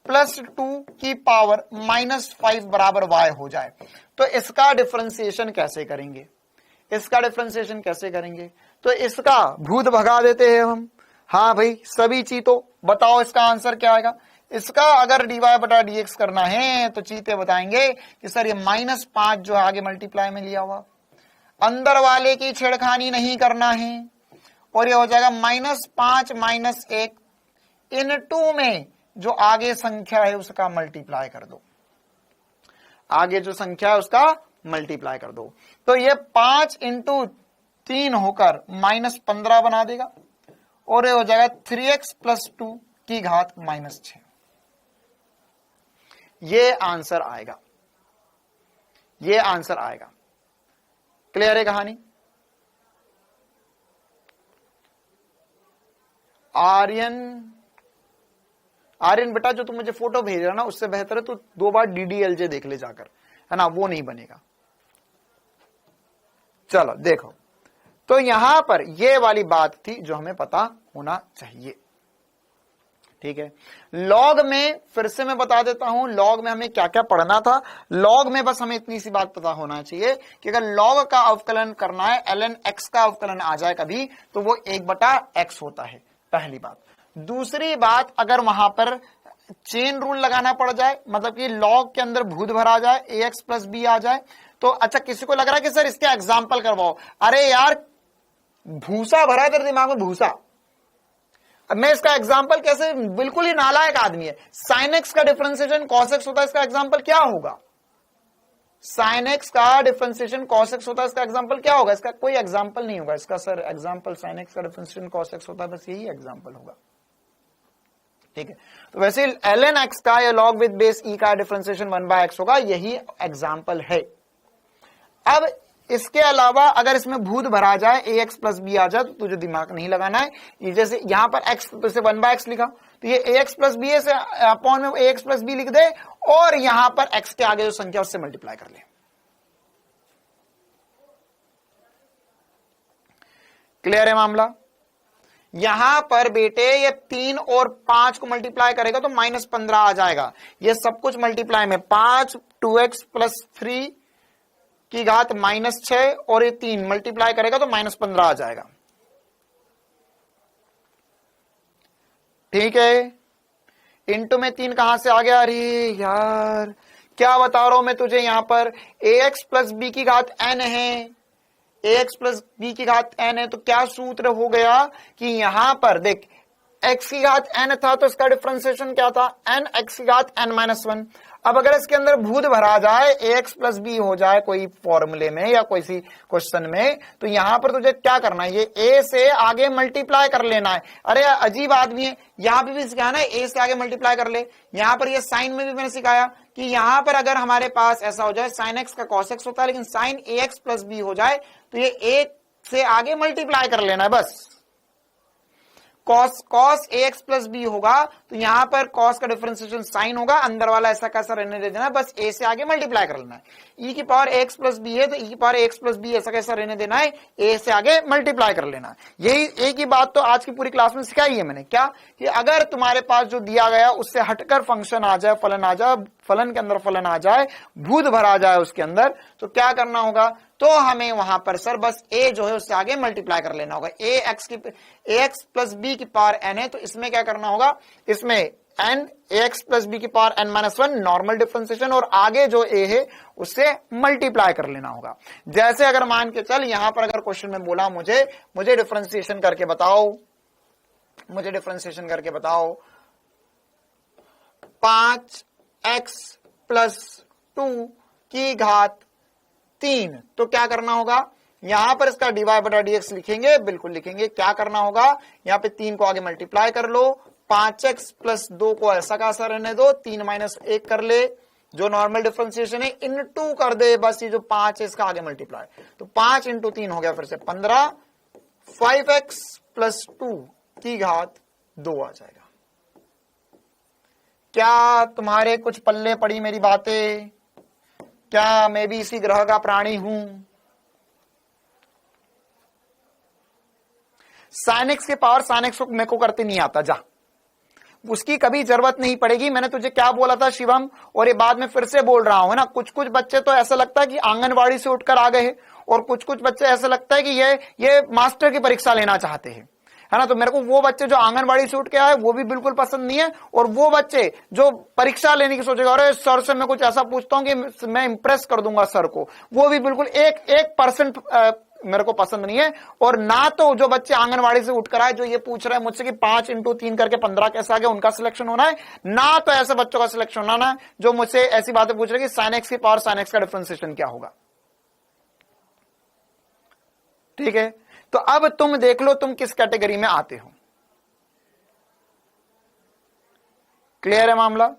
प्लस 2 की पावर माइनस 5 बराबर y हो जाए, तो इसका डिफरेंशिएशन कैसे करेंगे? इसका डिफरेंशिएशन कैसे करेंगे? तो इसका भूत भगा देते हैं हम। हाँ भाई सभी चीतों बताओ इसका आंसर क्या आएगा? इसका अगर dy बटा dx करना है तो चीते बताएंगे कि सर ये -5 जो है आगे मल्टीप्लाई में लिया हुआ, अंदर वाले की छेड़खानी नहीं करना है, और ये हो जाएगा -5 माइनस 1 इन 2 में जो आगे संख्या है उसका मल्टीप्लाई कर दो, आगे जो संख्या है उसका मल्टीप्लाई कर दो। तो ये 5 इंटू 3 होकर -15 बना देगा, और ये हो जाएगा 3x प्लस 2 की घात -6। ये आंसर आएगा, ये आंसर आएगा। क्लियर है कहानी? आर्यन बेटा जो तुम मुझे फोटो भेज रहा ना, उससे बेहतर है तो 2 बार DDLJ देख ले जाकर, है ना, वो नहीं बनेगा। चलो देखो, तो यहां पर ये वाली बात थी जो हमें पता होना चाहिए। ठीक है, लॉग में फिर से मैं बता देता हूं, लॉग में हमें क्या क्या पढ़ना था। लॉग में बस हमें इतनी सी बात पता होना चाहिए कि अगर लॉग का अवकलन करना है, ln x का अवकलन आ जाए कभी, तो वो 1/x होता है, पहली बात। दूसरी बात, अगर वहां पर चेन रूल लगाना पड़ जाए, मतलब कि लॉग के अंदर भूत भरा जाए, ax प्लस b आ जाए, तो अच्छा किसी को लग रहा है कि सर इसके एग्जाम्पल करवाओ। अरे यार भूसा भरा है तेरे दिमाग में, भूसा। अब मैं इसका एग्जाम्पल कैसे, बिल्कुल ही नालायक आदमी है। साइन एक्स का डिफरेंशिएशन कॉस एक्स होता है, इसका एग्जाम्पल क्या होगा? साइन एक्स का डिफरेंशिएशन कॉस एक्स होता है, इसका एग्जाम्पल क्या होगा? इसका कोई एग्जाम्पल नहीं होगा इसका। सर एग्जाम्पल साइन एक्स का डिफरेंशिएशन कॉस एक्स होता है, बस यही एग्जाम्पल होगा। ठीक है, तो वैसे ln x का या log विद बेस e का डिफरेंशिएशन 1/x होगा, यही एग्जाम्पल है। अब इसके अलावा अगर इसमें भूत भरा जाए, ax प्लस b आ जाए, तो तुझे दिमाग नहीं लगाना है। ये जैसे यहां पर x तो इसे 1/x लिखा, तो ये ax प्लस b है, से अपॉन में ax प्लस b लिख दे, और यहां पर x के आगे जो संख्या उससे मल्टीप्लाई कर ले। क्लियर है मामला? यहां पर बेटे ये 3 और 5 को मल्टीप्लाई करेगा तो -15 आ जाएगा। ये सब कुछ मल्टीप्लाई में 5 2x प्लस 3 की घात -6 और ये 3 मल्टीप्लाई करेगा तो -15 आ जाएगा। ठीक है, इंटू में 3 कहां से आ गया? अरे यार क्या बता रहा हूं मैं तुझे, यहां पर ax प्लस b की घात n है, ax प्लस b की घात n है, तो क्या सूत्र हो गया कि यहां पर देख x की घात n था, तो इसका डिफरेंशिएशन क्या था? n x की घात n-1। अब अगर इसके अंदर भूत भरा जाए, ax प्लस b हो जाए कोई फॉर्मूले में या कोई सी क्वेश्चन में, तो यहां पर तुझे क्या करना है? ये a से आगे मल्टीप्लाई कर लेना है। अरे अजीब आदमी है, यहां पे भी सिखाया ना a से आगे मल्टीप्लाई कर ले। यहां पर ये साइन में भी मैंने सिखाया कि यहां पर अगर हमारे पास ऐसा हो जाए, साइन x का cos x होता है, लेकिन साइन ax प्लस b हो जाए, तो ये a से आगे मल्टीप्लाई कर लेना है बस। cos ax प्लस b होगा, तो यहां पर cos का डिफरेंशिएशन साइन होगा, अंदर वाला ऐसा कैसा रहने दे देना, बस a से आगे मल्टीप्लाई कर लेना है। e की पावर x प्लस b है, तो e की पावर x प्लस b ऐसा कैसा रहने देना है, a से आगे मल्टीप्लाई कर लेना है। यही एक ही बात तो आज की पूरी क्लास में सिखाई है मैंने, क्या कि अगर तुम्हारे पास जो दिया गया उससे हटकर फंक्शन आ जाए, फलन आ जाए, फलन के अंदर फलन आ जाए, भूत भरा जाए उसके अंदर, तो क्या करना होगा? तो हमें वहां पर सर बस a जो है उससे आगे मल्टीप्लाई कर लेना होगा। ax प्लस b की पावर n है, तो इसमें क्या करना होगा? इसमें n ax प्लस b की पावर n-1 नॉर्मल डिफरेंशिएशन, और आगे जो a है उससे मल्टीप्लाई कर लेना होगा। जैसे अगर मान के चल यहां पर अगर क्वेश्चन में बोला मुझे डिफरेंशिएशन करके बताओ, मुझे डिफरेंशिएशन करके बताओ 5x प्लस 2 की घात 3, तो क्या करना होगा? यहां पर इसका dy बटा dx लिखेंगे, बिल्कुल लिखेंगे। क्या करना होगा, यहां पे 3 को आगे मल्टीप्लाई कर लो, 5x प्लस 2 को ऐसा का ऐसा रहने दो, 3 माइनस 1 कर ले, जो नॉर्मल डिफरेंशिएशन है इनटू कर दे, बस ये जो 5 है इसका आगे मल्टीप्लाई, तो 5 इंटू 3 हो गया फिर से 15, 5x प्लस 2 की घात 2 आ जाएगा। क्या तुम्हारे कुछ पल्ले पड़ी मेरी बातें? क्या मैं भी इसी ग्रह का प्राणी हूं? sin x के पावर sin x को मेरे को करते नहीं आता, जा, उसकी कभी जरूरत नहीं पड़ेगी। मैंने तुझे क्या बोला था शिवम, और ये बाद में फिर से बोल रहा हूं, है ना। कुछ कुछ बच्चे तो ऐसा लगता है कि आंगनवाड़ी से उठकर आ गए हैं, और कुछ कुछ बच्चे ऐसा लगता है कि ये मास्टर की परीक्षा लेना चाहते हैं, है ना। तो मेरे को वो बच्चे जो आंगनवाड़ी से उठ के आए वो भी बिल्कुल पसंद नहीं है, और वो बच्चे जो परीक्षा लेने की सोचेगा, अरे सर से मैं कुछ ऐसा पूछता हूं कि मैं इंप्रेस कर दूंगा सर को, वो भी बिल्कुल 1% मेरे को पसंद नहीं है। और ना तो जो बच्चे आंगनवाड़ी से उठकर आए जो ये पूछ रहे हैं मुझसे कि 5 इंटू 3 करके 15 कैसे आ गया, उनका सिलेक्शन होना है, ना तो ऐसे बच्चों का सिलेक्शन होना है जो मुझसे ऐसी बातें पूछ रहे हैं कि sin x की पावर sin x का डिफरेंशिएशन क्या होगा। ठीक है, तो अब तुम देख लो तुम किस कैटेगरी में आते हो। क्लियर है मामला?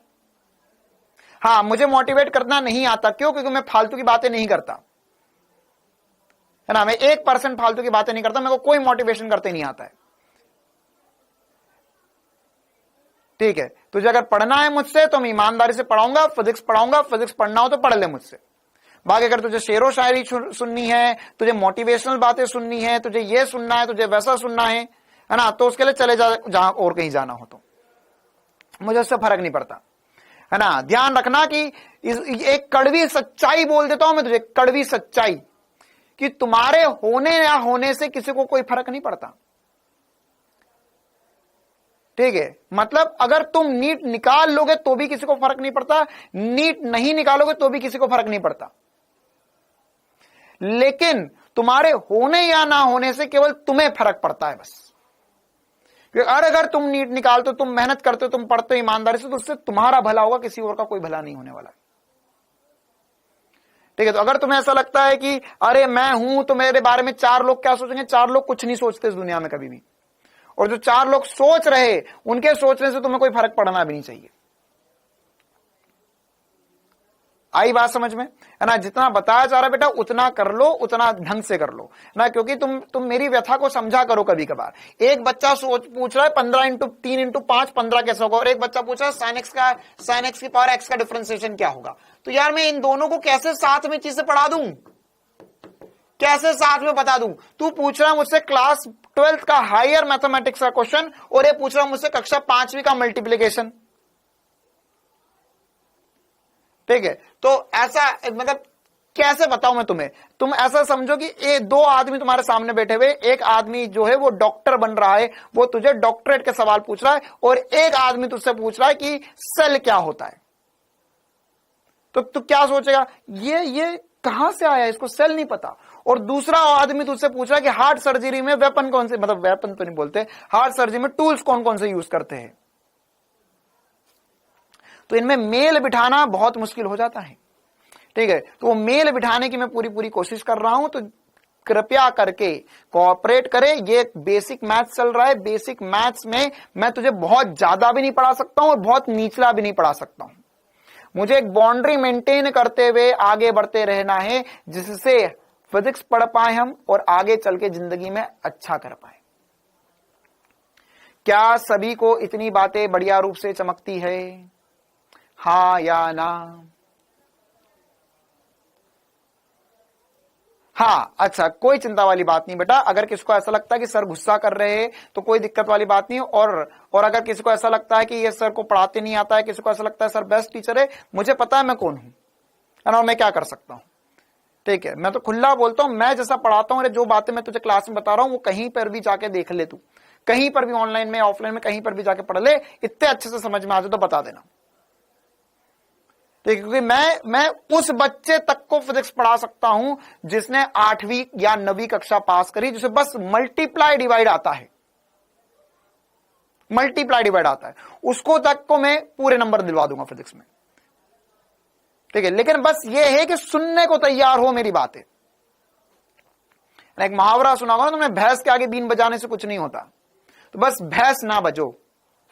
हाँ, मुझे मोटिवेट करना नहीं आता, क्यों? क्योंकि मैं फालतू की बातें नहीं करता, है ना। मैं 1% फालतू की बातें नहीं करता, मेरे को कोई मोटिवेशन करते नहीं आता है। ठीक है, तुझे अगर पढ़ना है मुझसे तो मैं ईमानदारी से पढ़ाऊंगा, फिजिक्स पढ़ाऊंगा, फिजिक्स पढ़ना हो तो पढ़ ले मुझसे। बाकी अगर तुझे शेरो शायरी सुननी है, तुझे मोटिवेशनल बातें सुननी है, तुझे ये सुनना है, तुझे वैसा सुनना है ना, तो उसके लिए चले जा जहां और कहीं जाना हो, तो मुझे उससे फर्क नहीं पड़ता, है ना। ध्यान रखना कि एक कड़वी सच्चाई बोल देता हूं मैं तुझे, कड़वी सच्चाई, कि तुम्हारे होने या होने से किसी को कोई फर्क नहीं पड़ता। ठीक है, मतलब अगर तुम नीट निकाल लोगे तो भी किसी को फर्क नहीं पड़ता, नीट नहीं निकालोगे तो भी किसी को फर्क नहीं पड़ता, लेकिन तुम्हारे होने या ना होने से केवल तुम्हें फर्क पड़ता है बस। और अगर तुम नीट निकालते हो, तुम मेहनत करते हो, तुम पढ़ते हो ईमानदारी से, तो उससे तुम्हारा भला होगा, किसी और का कोई भला नहीं होने वाला। ठीक है, तो अगर तुम्हें ऐसा लगता है कि अरे मैं हूं तो मेरे बारे में 4 लोग क्या सोचेंगे, 4 लोग कुछ नहीं सोचते इस दुनिया में कभी भी, और जो 4 लोग सोच रहे उनके सोचने से तुम्हें कोई फर्क पड़ना भी नहीं चाहिए। आई बात समझ में, है ना। जितना बताया जा रहा है बेटा उतना कर लो, उतना ढंग से कर लो ना, क्योंकि तुम मेरी व्यथा को समझा करो। कभी कभार एक बच्चा पूछ रहा है 15 इंटू 3 इंटू 5 15 कैसे होगा, और एक बच्चा पूछ रहा है sin x की पावर x का डिफरेंशिएशन क्या होगा। तो यार मैं इन दोनों को कैसे साथ में चीजें पढ़ा दूं, कैसे साथ में बता दूं? तू पूछ रहा है मुझसे क्लास 12th का हायर मैथमेटिक्स का क्वेश्चन, और ये पूछ रहा है मुझसे कक्षा 5वीं का मल्टीप्लीकेशन। ठीक है, तो ऐसा मतलब कैसे बताऊं मैं तुम्हें? तुम ऐसा समझो कि ये 2 आदमी तुम्हारे सामने बैठे हुए, एक आदमी जो है वो डॉक्टर बन रहा है, वो तुझे डॉक्टरेट के सवाल पूछ रहा है, और एक आदमी तुझसे पूछ रहा है कि सेल क्या होता है। तो तू क्या सोचेगा, ये कहां से आया, इसको सेल नहीं पता। और दूसरा आदमी तुझसे पूछ रहा है कि हार्ट सर्जरी में वेपन कौन से, मतलब वेपन तो नहीं बोलते, हार्ट सर्जरी में टूल्स कौन कौन से यूज करते हैं। तो इनमें मेल बिठाना बहुत मुश्किल हो जाता है। ठीक है, तो वो मेल बिठाने की मैं पूरी कोशिश कर रहा हूं, तो कृपया करके कोऑपरेट करें। ये बेसिक मैथ्स चल रहा है, बेसिक मैथ्स में मैं तुझे बहुत ज्यादा भी नहीं पढ़ा सकता हूं और बहुत निचला भी नहीं पढ़ा सकता हूं। मुझे एक बाउंड्री मेंटेन करते हुए आगे बढ़ते रहना है, जिससे फिजिक्स पढ़ पाए हम और आगे चल के जिंदगी में अच्छा कर पाए। क्या सभी को इतनी बातें बढ़िया रूप से चमकती है, हाँ या ना? हाँ, अच्छा, कोई चिंता वाली बात नहीं बेटा। अगर किसको ऐसा लगता है कि सर गुस्सा कर रहे हैं तो कोई दिक्कत वाली बात नहीं। और अगर किसी को ऐसा लगता है कि ये सर को पढ़ाते नहीं आता है, किसी को ऐसा लगता है सर बेस्ट टीचर है, मुझे पता है मैं कौन हूं, है ना, मैं क्या कर सकता हूं। ठीक है, मैं तो खुला बोलता हूं, मैं जैसा पढ़ाता हूं, जो बातें मैं तुझे क्लास में बता रहा हूं वो कहीं पर भी जाके देख ले, तू कहीं पर भी ऑनलाइन में ऑफलाइन में कहीं पर भी जाके पढ़ ले, इतने अच्छे से समझ में आ जाए तो बता देना। ठीक है, क्योंकि मैं उस बच्चे तक को फिजिक्स पढ़ा सकता हूं जिसने 8वीं या 9वीं कक्षा पास करी, जिसे बस मल्टीप्लाई डिवाइड आता है, मल्टीप्लाई डिवाइड आता है, उसको तक को मैं पूरे नंबर दिलवा दूंगा फिजिक्स में। ठीक है, लेकिन बस ये है कि सुनने को तैयार हो मेरी बातें। एक मुहावरा सुना होगा ना तुमने, भैंस के आगे बीन बजाने से कुछ नहीं होता। तो बस भैंस ना बजो,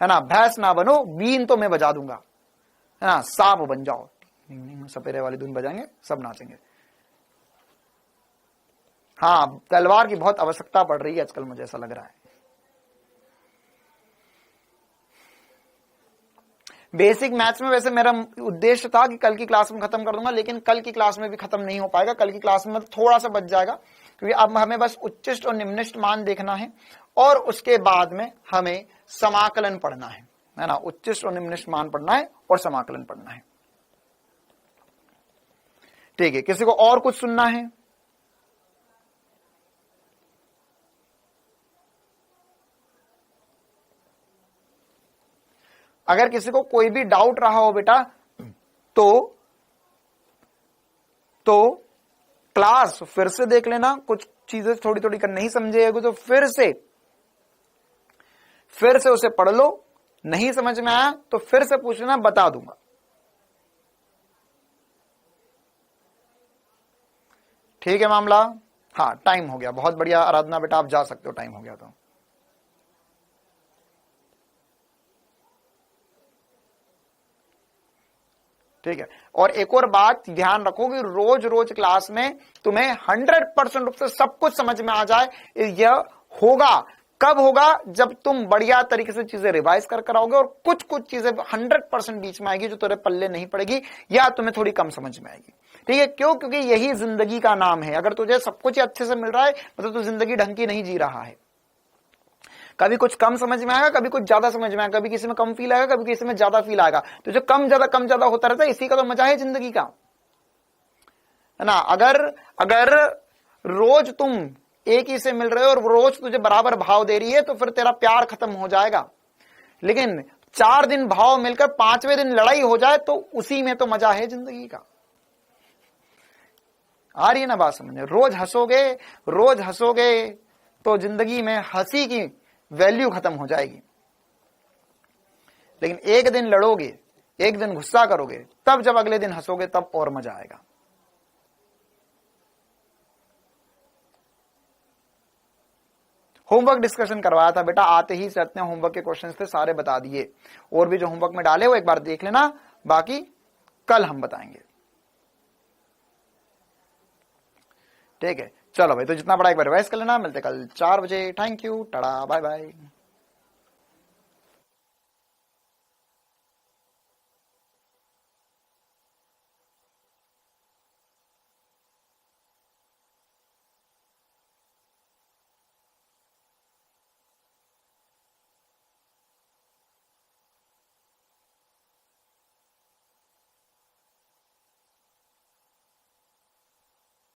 है ना, भैंस ना बनो, बीन तो मैं बजा दूंगा, है ना, सांप बन जाओ, सपेरे वाली धुन बजाएंगे, सब नाचेंगे। हाँ, तलवार की बहुत आवश्यकता पड़ रही है आजकल, मुझे ऐसा लग रहा है। बेसिक मैथ्स में वैसे मेरा उद्देश्य था कि कल की क्लास में खत्म कर दूंगा, लेकिन कल की क्लास में भी खत्म नहीं हो पाएगा। कल की क्लास में थोड़ा सा बच जाएगा, क्योंकि अब हमें बस उच्चिष्ट और निम्निष्ट मान देखना है, और उसके बाद में हमें समाकलन पढ़ना है ना, उच्चिष्ट और निम्निष्ट मान पढ़ना है और समाकलन पढ़ना है। ठीक है, किसी को और कुछ सुनना है? अगर किसी को कोई भी डाउट रहा हो बेटा, तो क्लास फिर से देख लेना, कुछ चीजें थोड़ी थोड़ी कर नहीं समझेगी तो फिर से उसे पढ़ लो। नहीं समझ में आया तो फिर से पूछ लेना, बता दूंगा। ठीक है मामला? हाँ, टाइम हो गया, बहुत बढ़िया आराधना बेटा, आप जा सकते हो, टाइम हो गया तो। ठीक है, और एक और बात ध्यान रखो कि रोज रोज क्लास में तुम्हें 100% रूप से सब कुछ समझ में आ जाए, यह होगा कब होगा? जब तुम बढ़िया तरीके से चीजें रिवाइज कर आओगे, और कुछ कुछ चीजें 100% बीच में आएगी जो तेरे पल्ले नहीं पड़ेगी या तुम्हें थोड़ी कम समझ में आएगी। ठीक है, क्यों? क्योंकि यही जिंदगी का नाम है। अगर तुझे सब कुछ अच्छे से मिल रहा है मतलब तू जिंदगी ढंग की नहीं जी रहा है। कभी कुछ कम समझ में आएगा, कभी कुछ ज्यादा समझ में आएगा, कभी किसी में कम फील आएगा, कभी किसी में ज्यादा फील आएगा। तो जो कम ज्यादा होता रहता है, इसी का तो मजा है जिंदगी का, है ना। अगर रोज तुम एक ही से मिल रहे हो और रोज तुझे बराबर भाव दे रही है तो फिर तेरा प्यार खत्म हो जाएगा। लेकिन 4 दिन भाव मिलकर 5वें दिन लड़ाई हो जाए तो उसी में तो मजा है जिंदगी का। आ रही है ना बात समझ? रोज हंसोगे तो जिंदगी में हंसी की वैल्यू खत्म हो जाएगी। लेकिन एक दिन लड़ोगे, एक दिन गुस्सा करोगे, तब जब अगले दिन हंसोगे तब और मजा आएगा। होमवर्क डिस्कशन करवाया था बेटा, आते ही सेट ने होमवर्क के क्वेश्चंस थे, सारे बता दिए। और भी जो होमवर्क में डाले वो एक बार देख लेना, बाकी कल हम बताएंगे। ठीक है, चलो भाई, तो जितना बड़ा एक बार रिवाइज कर लेना। मिलते कल 4 बजे। थैंक यू, टाटा, बाय बाय।